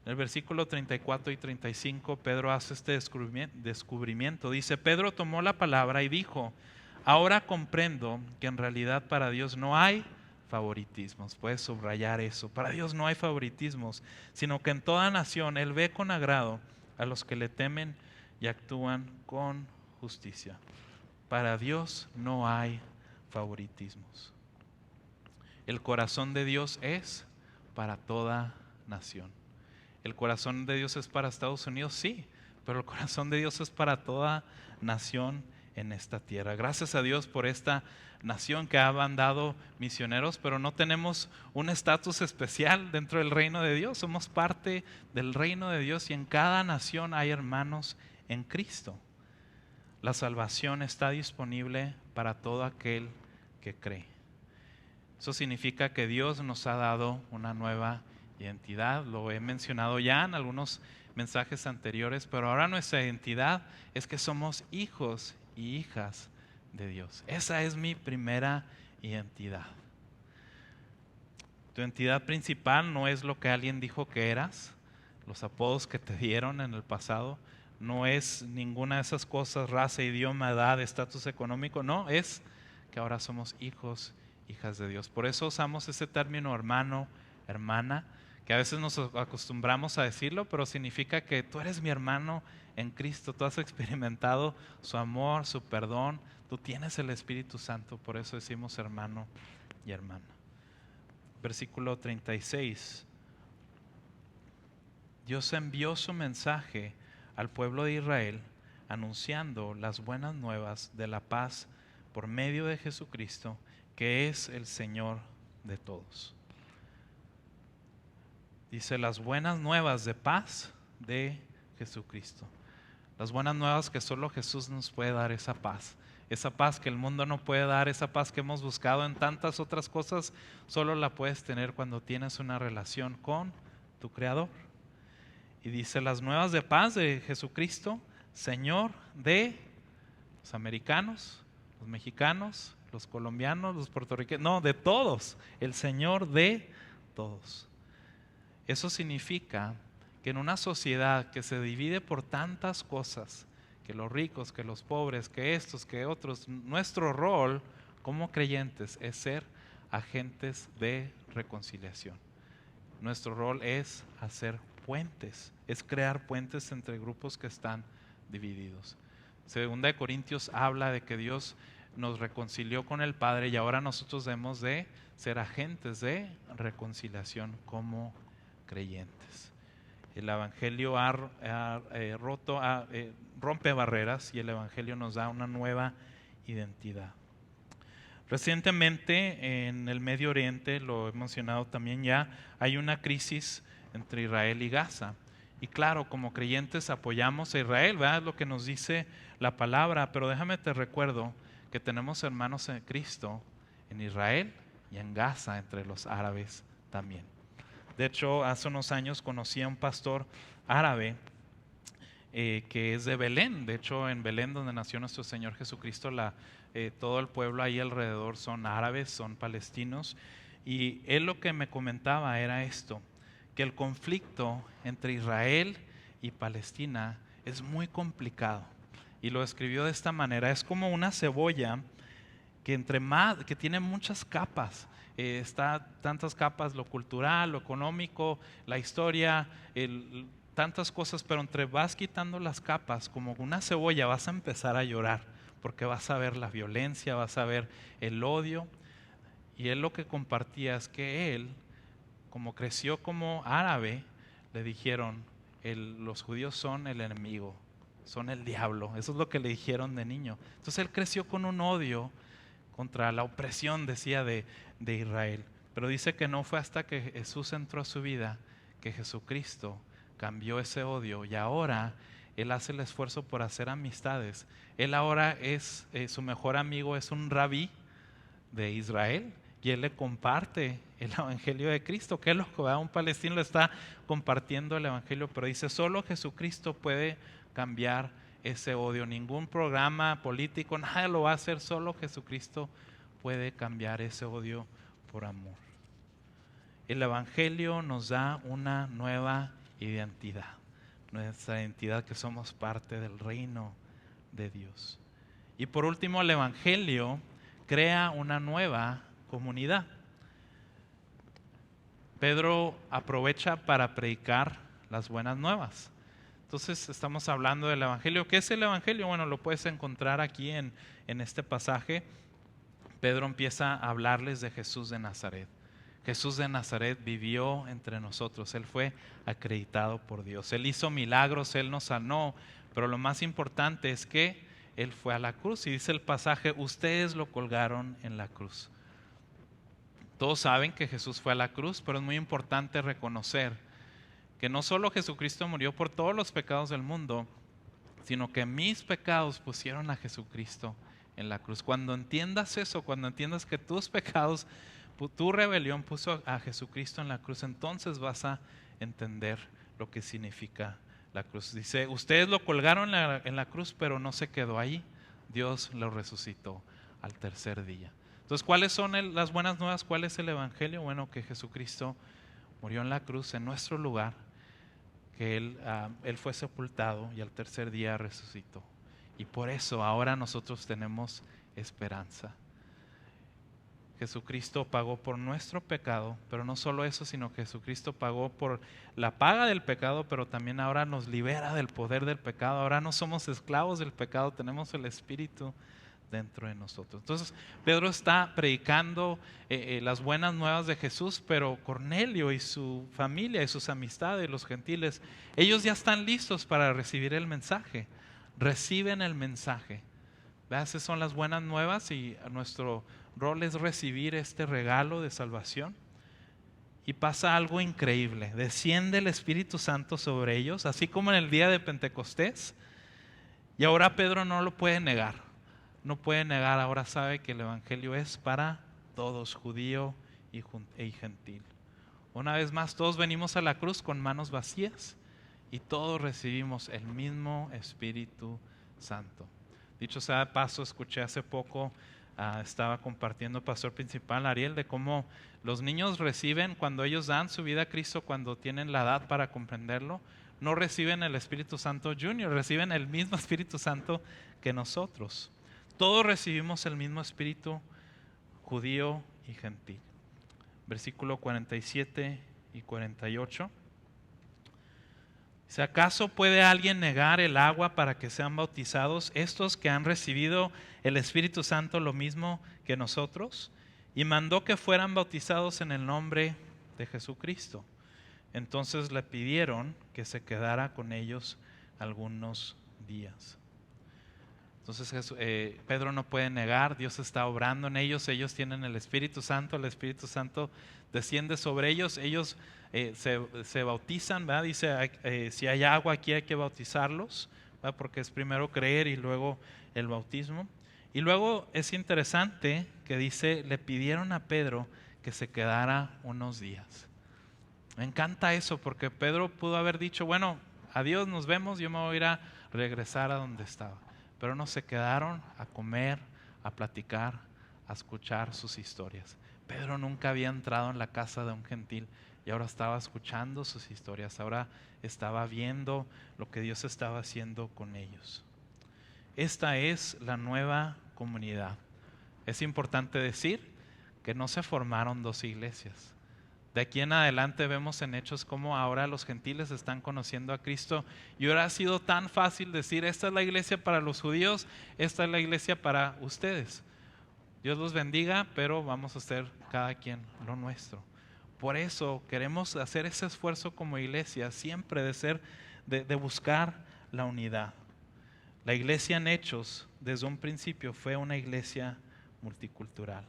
En el versículo 34 y 35 Pedro hace este descubrimiento. Dice, Pedro tomó la palabra y dijo, ahora comprendo que en realidad para Dios no hay favoritismos. Puedes subrayar eso. Para Dios no hay favoritismos, sino que en toda nación Él ve con agrado a los que le temen y actúan con justicia. Para Dios no hay favoritismos. El corazón de Dios es para toda nación. ¿El corazón de Dios es para Estados Unidos? Sí, pero el corazón de Dios es para toda nación en esta tierra. Gracias a Dios por esta nación que ha mandado misioneros, pero no tenemos un estatus especial dentro del reino de Dios. Somos parte del reino de Dios y en cada nación hay hermanos en Cristo. La salvación está disponible para todo aquel que cree. Eso significa que Dios nos ha dado una nueva identidad. Lo he mencionado ya en algunos mensajes anteriores, pero ahora nuestra identidad es que somos hijos y hijas de Dios. Esa es mi primera identidad. Tu identidad principal no es lo que alguien dijo que eras, los apodos que te dieron en el pasado, no es ninguna de esas cosas, raza, idioma, edad, estatus económico, no, es que ahora somos hijos, hijas de Dios. Por eso usamos ese término hermano, hermana, que a veces nos acostumbramos a decirlo, pero significa que tú eres mi hermano en Cristo, tú has experimentado su amor, su perdón, tú tienes el Espíritu Santo, por eso decimos hermano y hermana. Versículo 36. Dios envió su mensaje al pueblo de Israel anunciando las buenas nuevas de la paz por medio de Jesucristo, que es el Señor de todos. Dice las buenas nuevas de paz de Jesucristo. Las buenas nuevas que solo Jesús nos puede dar, esa paz que el mundo no puede dar, esa paz que hemos buscado en tantas otras cosas, solo la puedes tener cuando tienes una relación con tu Creador. Y dice las nuevas de paz de Jesucristo, Señor de los americanos, los mexicanos, los colombianos, los puertorriqueños, no, de todos, el Señor de todos. Eso significa que en una sociedad que se divide por tantas cosas, que los ricos, que los pobres, que estos, que otros, nuestro rol como creyentes es ser agentes de reconciliación. Nuestro rol es hacer puentes, es crear puentes entre grupos que están divididos. Segunda de Corintios habla de que Dios nos reconcilió con el Padre y ahora nosotros debemos de ser agentes de reconciliación como creyentes. El Evangelio rompe barreras y el Evangelio nos da una nueva identidad. Recientemente en el Medio Oriente, lo he mencionado también ya, hay una crisis entre Israel y Gaza. Y claro, como creyentes apoyamos a Israel, ¿verdad? Es lo que nos dice la palabra, pero déjame te recuerdo que tenemos hermanos en Cristo en Israel y en Gaza, entre los árabes también. De hecho, hace unos años conocí a un pastor árabe que es de Belén. De hecho, en Belén, donde nació nuestro Señor Jesucristo, todo el pueblo ahí alrededor son árabes, son palestinos. Y él lo que me comentaba era esto, que el conflicto entre Israel y Palestina es muy complicado. Y lo escribió de esta manera: es como una cebolla que tiene muchas capas. Está tantas capas, lo cultural, lo económico, la historia, tantas cosas, pero entre vas quitando las capas, como una cebolla, vas a empezar a llorar, porque vas a ver la violencia, vas a ver el odio. Y él lo que compartía es que él, como creció como árabe, le dijeron, los judíos son el enemigo, son el diablo. Eso es lo que le dijeron de niño. Entonces él creció con un odio contra la opresión, decía, de Israel. Pero dice que no fue hasta que Jesús entró a su vida que Jesucristo cambió ese odio y ahora él hace el esfuerzo por hacer amistades. Él ahora es, su mejor amigo es un rabí de Israel y él le comparte el evangelio de Cristo. Qué loco, ¿verdad? Un palestino le está compartiendo el evangelio, pero dice, solo Jesucristo puede cambiar ese odio. Ningún programa político, nada lo va a hacer, solo Jesucristo puede cambiar ese odio por amor. El evangelio nos da una nueva identidad, nuestra identidad que somos parte del reino de Dios. Y por último, el evangelio crea una nueva comunidad. Pedro aprovecha para predicar las buenas nuevas. Entonces estamos hablando del evangelio. ¿Qué es el evangelio? Bueno, lo puedes encontrar aquí en este pasaje. Pedro empieza a hablarles de Jesús de Nazaret. Jesús de Nazaret vivió entre nosotros, Él fue acreditado por Dios, Él hizo milagros, Él nos sanó, pero lo más importante es que Él fue a la cruz y dice el pasaje, ustedes lo colgaron en la cruz. Todos saben que Jesús fue a la cruz, pero es muy importante reconocer que no solo Jesucristo murió por todos los pecados del mundo, sino que mis pecados pusieron a Jesucristo en la cruz. Cuando entiendas eso, cuando entiendas que tus pecados, tu rebelión puso a Jesucristo en la cruz, entonces vas a entender lo que significa la cruz. Dice, ustedes lo colgaron en la cruz, pero no se quedó ahí. Dios lo resucitó al tercer día. Entonces, ¿cuáles son las buenas nuevas? ¿Cuál es el evangelio? Bueno, que Jesucristo murió en la cruz en nuestro lugar, que Él fue sepultado y al tercer día resucitó. Y por eso ahora nosotros tenemos esperanza. Jesucristo pagó por nuestro pecado, pero no solo eso, sino que Jesucristo pagó por la paga del pecado, pero también ahora nos libera del poder del pecado. Ahora no somos esclavos del pecado, tenemos el Espíritu dentro de nosotros. Entonces Pedro está predicando las buenas nuevas de Jesús, pero Cornelio y su familia y sus amistades, los gentiles, ellos ya están listos para recibir el mensaje. Reciben el mensaje. Esas son las buenas nuevas y nuestro rol es recibir este regalo de salvación. Y pasa algo increíble. Desciende el Espíritu Santo sobre ellos, así como en el día de Pentecostés. Y ahora Pedro no lo puede negar. No puede negar, ahora sabe que el evangelio es para todos, judío y gentil. Una vez más, todos venimos a la cruz con manos vacías y todos recibimos el mismo Espíritu Santo. Dicho sea de paso, escuché hace poco estaba compartiendo pastor principal Ariel, de cómo los niños reciben, cuando ellos dan su vida a Cristo, cuando tienen la edad para comprenderlo, no reciben el Espíritu Santo Junior, reciben el mismo Espíritu Santo que nosotros. Todos recibimos el mismo Espíritu, judío y gentil. Versículo 47 y 48. Si acaso puede alguien negar el agua para que sean bautizados estos que han recibido el Espíritu Santo lo mismo que nosotros? Y mandó que fueran bautizados en el nombre de Jesucristo. Entonces le pidieron que se quedara con ellos algunos días. Entonces Pedro no puede negar, Dios está obrando en ellos, ellos tienen el Espíritu Santo desciende sobre ellos, ellos se bautizan, ¿verdad? Dice, si hay agua aquí hay que bautizarlos, ¿verdad? Porque es primero creer y luego el bautismo. Y luego es interesante que dice, le pidieron a Pedro que se quedara unos días. Me encanta eso porque Pedro pudo haber dicho, bueno, adiós, nos vemos, yo me voy a ir a regresar a donde estaba. Pero no, se quedaron a comer, a platicar, a escuchar sus historias. Pedro nunca había entrado en la casa de un gentil y ahora estaba escuchando sus historias, ahora estaba viendo lo que Dios estaba haciendo con ellos. Esta es la nueva comunidad. Es importante decir que no se formaron dos iglesias. De aquí en adelante vemos en Hechos cómo ahora los gentiles están conociendo a Cristo y ahora ha sido tan fácil decir, esta es la iglesia para los judíos, esta es la iglesia para ustedes. Dios los bendiga, pero vamos a hacer cada quien lo nuestro. Por eso queremos hacer ese esfuerzo como iglesia siempre de buscar la unidad. La iglesia en Hechos desde un principio fue una iglesia multicultural.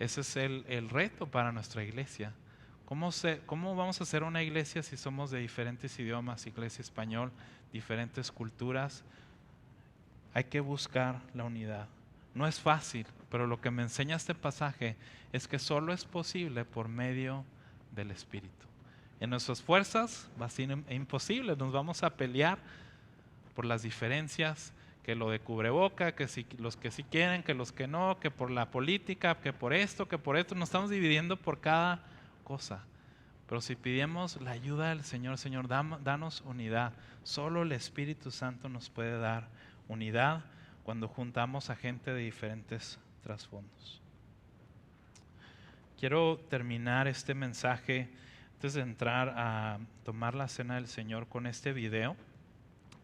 Ese es el reto para nuestra iglesia. ¿Cómo vamos a hacer una iglesia si somos de diferentes idiomas, iglesia español, diferentes culturas? Hay que buscar la unidad. No es fácil, pero lo que me enseña este pasaje es que solo es posible por medio del Espíritu. En nuestras fuerzas va a ser imposible, nos vamos a pelear por las diferencias, que lo de cubreboca, que si, los que sí quieren, que los que no, que por la política, que por esto, nos estamos dividiendo por cada cosa. Pero si pedimos la ayuda del Señor, Señor, danos unidad. Solo el Espíritu Santo nos puede dar unidad cuando juntamos a gente de diferentes trasfondos. Quiero terminar este mensaje antes de entrar a tomar la cena del Señor con este video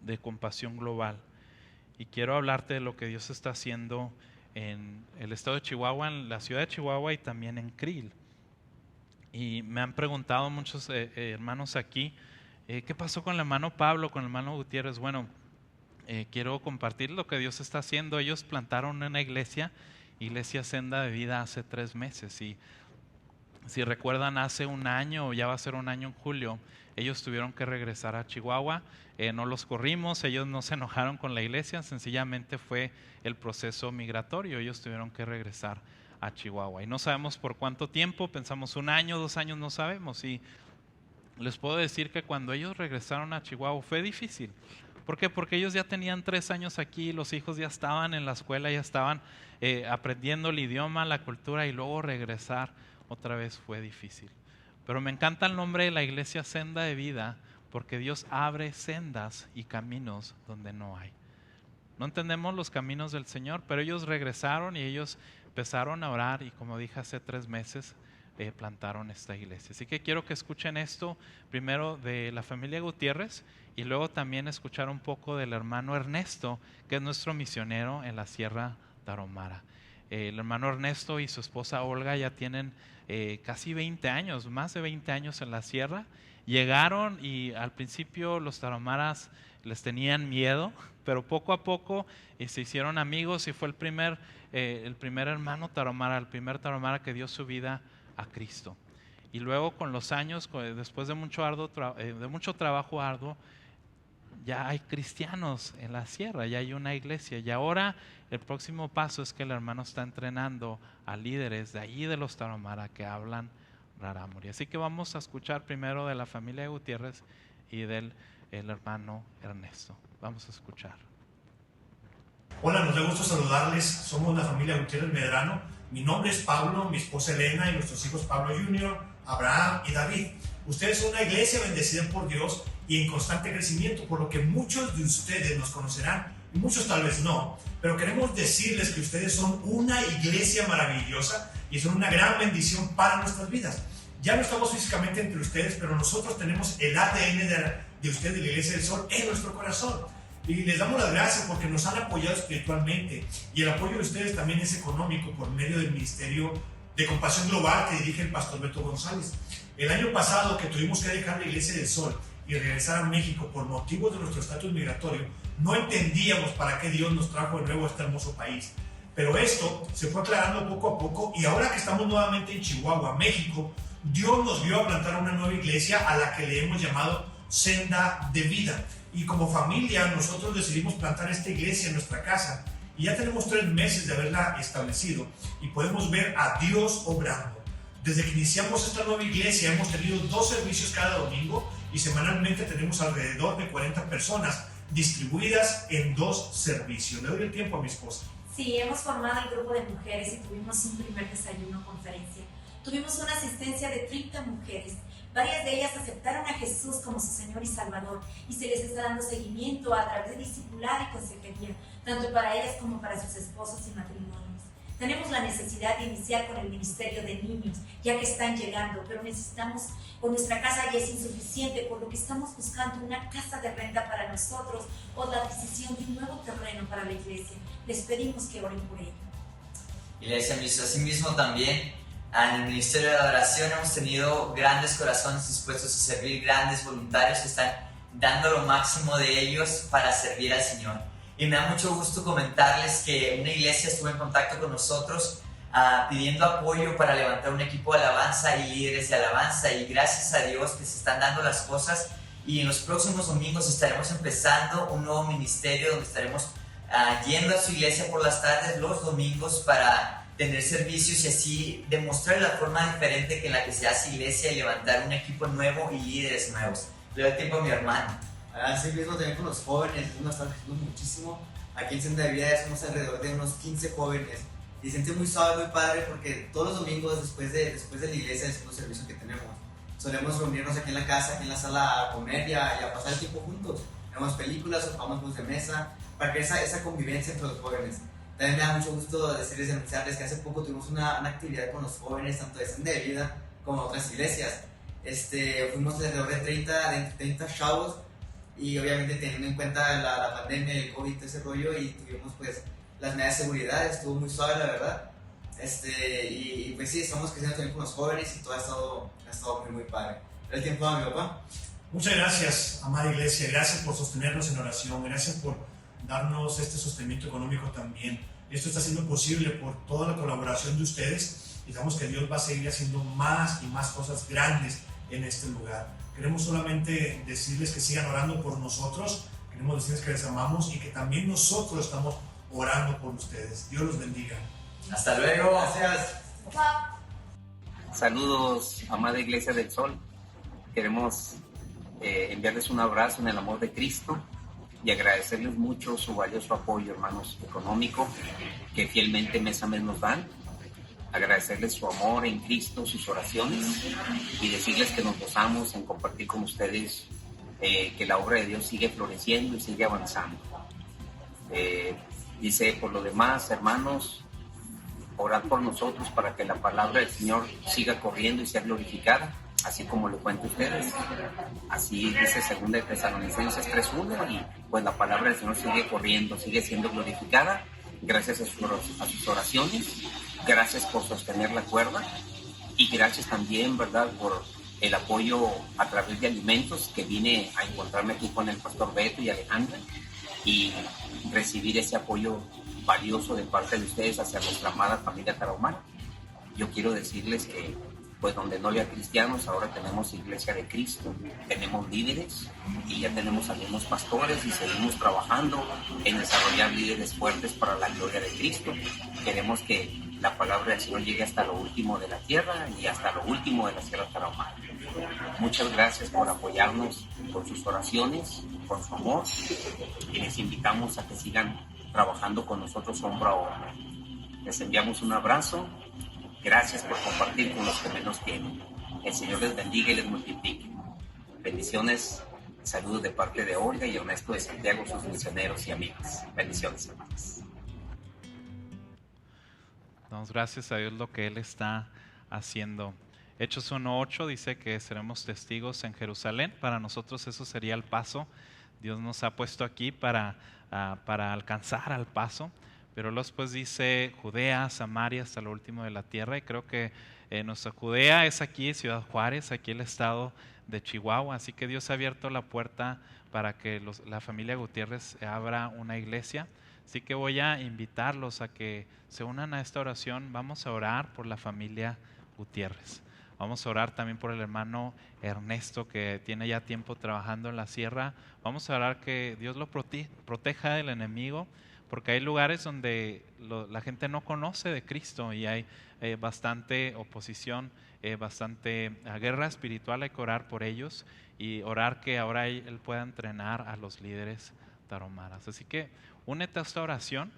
de Compasión Global. Y quiero hablarte de lo que Dios está haciendo en el estado de Chihuahua, en la ciudad de Chihuahua y también en Krill. Y me han preguntado muchos hermanos aquí, ¿qué pasó con el hermano Pablo, con el hermano Gutiérrez? Bueno, quiero compartir lo que Dios está haciendo. Ellos plantaron una iglesia Senda de Vida, hace 3 meses. Y si recuerdan, hace un año, ya va a ser un año en julio, ellos tuvieron que regresar a Chihuahua. No los corrimos, ellos no se enojaron con la iglesia, sencillamente fue el proceso migratorio, ellos tuvieron que regresar a Chihuahua. Y no sabemos por cuánto tiempo, pensamos 1 año, 2 años, no sabemos. Y les puedo decir que cuando ellos regresaron a Chihuahua fue difícil. ¿Por qué? Porque ellos ya tenían 3 años aquí, los hijos ya estaban en la escuela, ya estaban aprendiendo el idioma, la cultura, y luego regresar otra vez fue difícil. Pero me encanta el nombre de la iglesia Senda de Vida, porque Dios abre sendas y caminos donde no hay. No entendemos los caminos del Señor, pero ellos regresaron y ellos empezaron a orar y, como dije, hace 3 meses plantaron esta iglesia. Así que quiero que escuchen esto primero de la familia Gutiérrez y luego también escuchar un poco del hermano Ernesto, que es nuestro misionero en la Sierra Tarahumara. El hermano Ernesto y su esposa Olga ya tienen casi 20 años, más de 20 años en la sierra. Llegaron y al principio los tarahumaras les tenían miedo, pero poco a poco se hicieron amigos y fue el primer hermano tarahumara, el primer tarahumara que dio su vida a Cristo. Y luego con los años, después de mucho trabajo arduo, ya hay cristianos en la sierra, ya hay una iglesia. Y ahora el próximo paso es que el hermano está entrenando a líderes de allí de los tarahumara que hablan rarámuri. Así que vamos a escuchar primero de la familia Gutiérrez y del hermano Ernesto. Vamos a escuchar. Hola, nos da gusto saludarles. Somos la familia Gutiérrez Medrano. Mi nombre es Pablo, mi esposa Elena y nuestros hijos Pablo Jr., Abraham y David. Ustedes son una iglesia bendecida por Dios y en constante crecimiento, por lo que muchos de ustedes nos conocerán y muchos tal vez no. Pero queremos decirles que ustedes son una iglesia maravillosa y son una gran bendición para nuestras vidas. Ya no estamos físicamente entre ustedes, pero nosotros tenemos el ADN de ustedes, de la Iglesia del Sol, en nuestro corazón. Y les damos las gracias porque nos han apoyado espiritualmente. Y el apoyo de ustedes también es económico por medio del Ministerio de Compasión Global que dirige el pastor Beto González. El año pasado, que tuvimos que dejar la Iglesia del Sol y regresar a México por motivos de nuestro estatus migratorio, no entendíamos para qué Dios nos trajo de nuevo a este hermoso país. Pero esto se fue aclarando poco a poco y ahora que estamos nuevamente en Chihuahua, México, Dios nos vio a plantar una nueva iglesia a la que le hemos llamado Senda de Vida. Y como familia nosotros decidimos plantar esta iglesia en nuestra casa y ya tenemos 3 meses de haberla establecido y podemos ver a Dios obrando. Desde que iniciamos esta nueva iglesia hemos tenido 2 servicios cada domingo y semanalmente tenemos alrededor de 40 personas distribuidas en 2 servicios. Le doy el tiempo a mi esposa. Sí, hemos formado el grupo de mujeres y tuvimos un primer desayuno conferencia. Tuvimos una asistencia de 30 mujeres. Varias de ellas aceptaron a Jesús como su Señor y Salvador y se les está dando seguimiento a través de discipulado y consejería, tanto para ellas como para sus esposos y matrimonios. Tenemos la necesidad de iniciar con el ministerio de niños, ya que están llegando, pero necesitamos, con nuestra casa ya es insuficiente, por lo que estamos buscando una casa de renta para nosotros o la adquisición de un nuevo terreno para la iglesia. Les pedimos que oren por ello. Iglesia, asimismo también en el Ministerio de Adoración hemos tenido grandes corazones dispuestos a servir, grandes voluntarios que están dando lo máximo de ellos para servir al Señor. Y me da mucho gusto comentarles que una iglesia estuvo en contacto con nosotros pidiendo apoyo para levantar un equipo de alabanza y líderes de alabanza, y gracias a Dios que se están dando las cosas, y en los próximos domingos estaremos empezando un nuevo ministerio donde estaremos yendo a su iglesia por las tardes los domingos para tener servicios y así demostrar la forma diferente en la que se hace iglesia y levantar un equipo nuevo y líderes nuevos. Le doy tiempo a mi hermano. Así mismo también con los jóvenes, nos está ayudando muchísimo. Aquí en Senda de Vida somos alrededor de unos 15 jóvenes y se siente muy suave, muy padre, porque todos los domingos después de la iglesia, después del servicio que tenemos, solemos reunirnos aquí en la casa, aquí en la sala a comer y a pasar el tiempo juntos. Vemos películas o jugamos juegos de mesa para que esa convivencia entre los jóvenes. También me da mucho gusto decirles y anunciarles que hace poco tuvimos una actividad con los jóvenes, tanto de Senda de Vida como otras iglesias. Fuimos alrededor de 30 chavos, y obviamente teniendo en cuenta la pandemia, el COVID, todo ese rollo, y tuvimos pues las medidas de seguridad, estuvo muy suave la verdad. Y pues sí, estamos creciendo también con los jóvenes y todo ha estado muy padre. ¿El tiempo a mi papá? Muchas gracias, amada iglesia. Gracias por sostenernos en oración. Gracias por darnos este sostenimiento económico también. Esto está siendo posible por toda la colaboración de ustedes. Y sabemos que Dios va a seguir haciendo más y más cosas grandes en este lugar. Queremos solamente decirles que sigan orando por nosotros. Queremos decirles que les amamos y que también nosotros estamos orando por ustedes. Dios los bendiga. Hasta luego. Gracias. Saludos, amada Iglesia del Sol. Queremos enviarles un abrazo en el amor de Cristo y agradecerles mucho su valioso apoyo, hermanos, económico, que fielmente mes a mes nos dan. Agradecerles su amor en Cristo, sus oraciones, y decirles que nos gozamos en compartir con ustedes que la obra de Dios sigue floreciendo y sigue avanzando. Dice, por lo demás, hermanos, orad por nosotros para que la palabra del Señor siga corriendo y sea glorificada, así como lo cuento a ustedes. Así dice 2 Tesalonicenses 3:1, y pues la palabra del Señor sigue corriendo, sigue siendo glorificada, gracias a sus oraciones. Gracias por sostener la cuerda, y gracias también, ¿verdad?, por el apoyo a través de alimentos, que vine a encontrarme aquí con el pastor Beto y Alejandra y recibir ese apoyo valioso de parte de ustedes hacia nuestra amada familia tarahumara. Yo quiero decirles que pues donde no había cristianos, ahora tenemos Iglesia de Cristo, tenemos líderes y ya tenemos algunos pastores, y seguimos trabajando en desarrollar líderes fuertes para la gloria de Cristo. Queremos que la palabra del Señor llegue hasta lo último de la tierra y hasta lo último de la sierra tarahumara. Muchas gracias por apoyarnos con sus oraciones, con su amor, y les invitamos a que sigan trabajando con nosotros hombro a hombro. Les enviamos un abrazo. Gracias por compartir con los que menos tienen. El Señor les bendiga y les multiplique. Bendiciones. Saludos de parte de Olga y Ernesto de Santiago, sus misioneros y amigos. Bendiciones, hermanos. Damos gracias a Dios lo que Él está haciendo. Hechos 1:8 dice que seremos testigos en Jerusalén. Para nosotros eso sería el paso. Dios nos ha puesto aquí para alcanzar al paso. Pero luego después dice Judea, Samaria, hasta lo último de la tierra. Y creo que nuestra Judea es aquí, Ciudad Juárez, aquí el estado de Chihuahua. Así que Dios ha abierto la puerta para que la familia Gutiérrez abra una iglesia. Así que voy a invitarlos a que se unan a esta oración. Vamos a orar por la familia Gutiérrez. Vamos a orar también por el hermano Ernesto, que tiene ya tiempo trabajando en la sierra. Vamos a orar que Dios lo proteja del enemigo, porque hay lugares donde la gente no conoce de Cristo y hay bastante oposición, bastante guerra espiritual. Hay que orar por ellos y orar que ahora Él pueda entrenar a los líderes taromaras. Así que únete a esta oración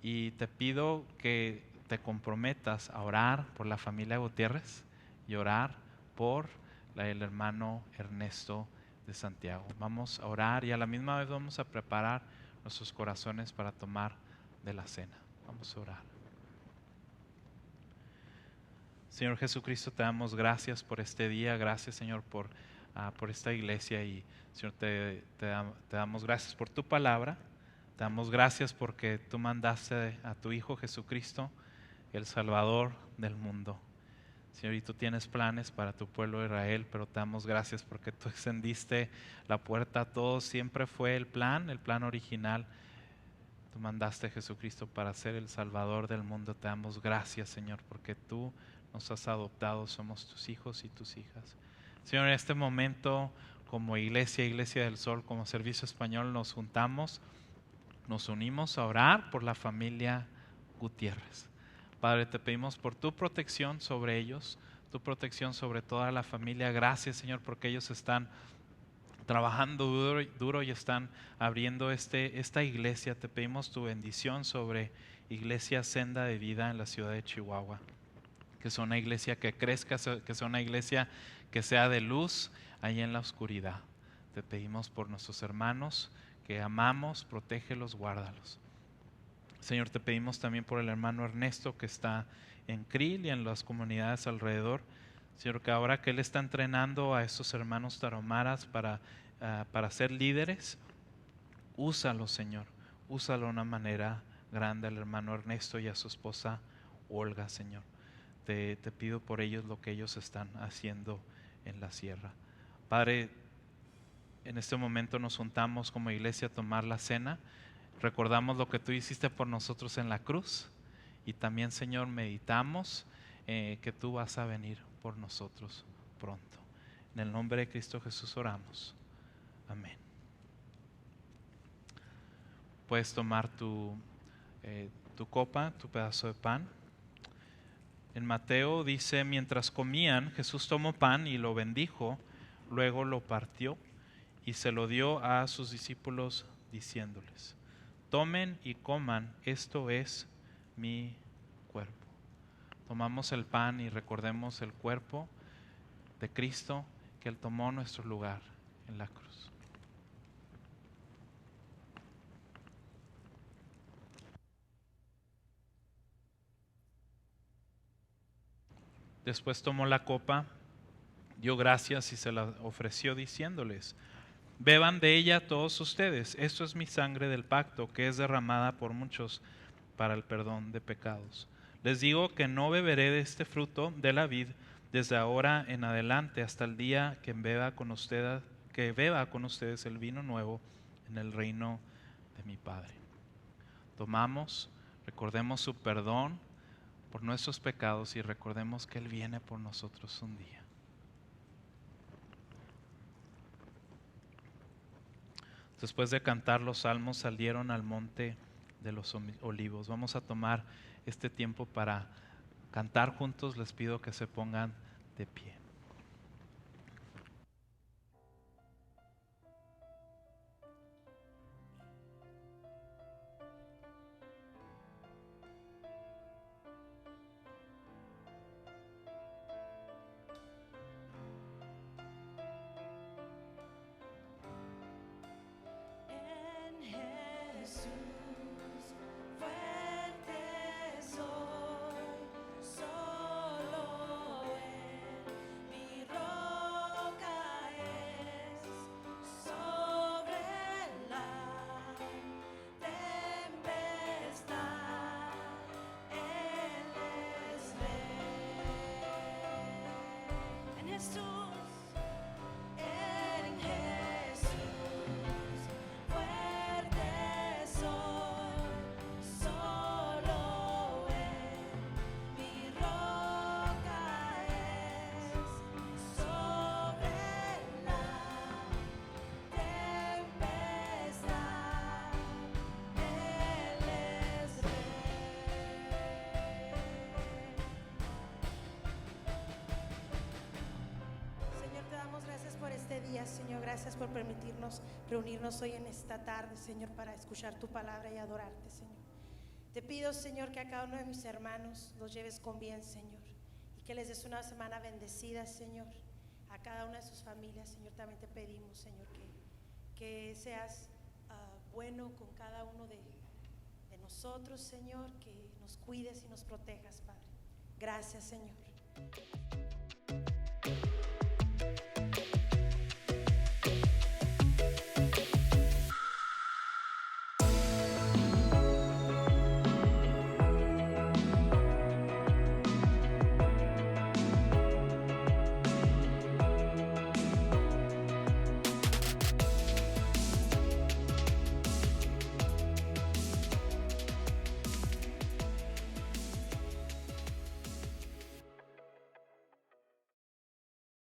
y te pido que te comprometas a orar por la familia Gutiérrez y orar por el hermano Ernesto de Santiago. Vamos a orar y a la misma vez vamos a preparar nuestros corazones para tomar de la cena. Vamos a orar. Señor Jesucristo, te damos gracias por este día. Gracias, Señor, por esta iglesia. Y, Señor, te damos gracias por tu palabra. Te damos gracias porque tú mandaste a tu Hijo Jesucristo, el Salvador del mundo. Señor, y tú tienes planes para tu pueblo Israel, pero te damos gracias porque tú extendiste la puerta a todos. Siempre fue el plan original. Tú mandaste a Jesucristo para ser el Salvador del mundo. Te damos gracias, Señor, porque tú nos has adoptado, somos tus hijos y tus hijas. Señor, en este momento, como Iglesia del Sol, como Servicio Español, nos juntamos, nos unimos a orar por la familia Gutiérrez. Padre, te pedimos por tu protección sobre ellos, tu protección sobre toda la familia. Gracias, Señor, porque ellos están trabajando duro y están abriendo esta iglesia. Te pedimos tu bendición sobre Iglesia Senda de Vida en la ciudad de Chihuahua. Que sea una iglesia que crezca, que sea una iglesia que sea de luz ahí en la oscuridad. Te pedimos por nuestros hermanos que amamos, protégelos, guárdalos. Señor, te pedimos también por el hermano Ernesto que está en Krill y en las comunidades alrededor. Señor, que ahora que él está entrenando a estos hermanos taromaras para ser líderes, úsalo, Señor. Úsalo de una manera grande al hermano Ernesto y a su esposa Olga, Señor. Te pido por ellos lo que ellos están haciendo en la sierra. Padre, en este momento nos juntamos como iglesia a tomar la cena. Recordamos lo que tú hiciste por nosotros en la cruz y también, Señor, meditamos que tú vas a venir por nosotros pronto. En el nombre de Cristo Jesús oramos. Amén. Puedes tomar tu copa, tu pedazo de pan. En Mateo dice, mientras comían, Jesús tomó pan y lo bendijo, luego lo partió y se lo dio a sus discípulos diciéndoles: tomen y coman, esto es mi cuerpo. Tomamos el pan y recordemos el cuerpo de Cristo que Él tomó nuestro lugar en la cruz. Después tomó la copa, dio gracias y se la ofreció diciéndoles: beban de ella todos ustedes, esto es mi sangre del pacto que es derramada por muchos para el perdón de pecados. Les digo que no beberé de este fruto de la vid desde ahora en adelante hasta el día que beba con ustedes el vino nuevo en el reino de mi Padre. Tomamos, recordemos su perdón por nuestros pecados y recordemos que Él viene por nosotros un día. Después de cantar los salmos salieron al monte de los olivos. Vamos a tomar este tiempo para cantar juntos. Les pido que se pongan de pie. Gracias, Señor, gracias por permitirnos reunirnos hoy en esta tarde, Señor, para escuchar tu palabra y adorarte, Señor. Te pido, Señor, que a cada uno de mis hermanos los lleves con bien, Señor, y que les des una semana bendecida, Señor. A cada una de sus familias, Señor, también te pedimos, Señor, que seas bueno con cada uno de nosotros, Señor, que nos cuides y nos protejas, Padre. Gracias, Señor.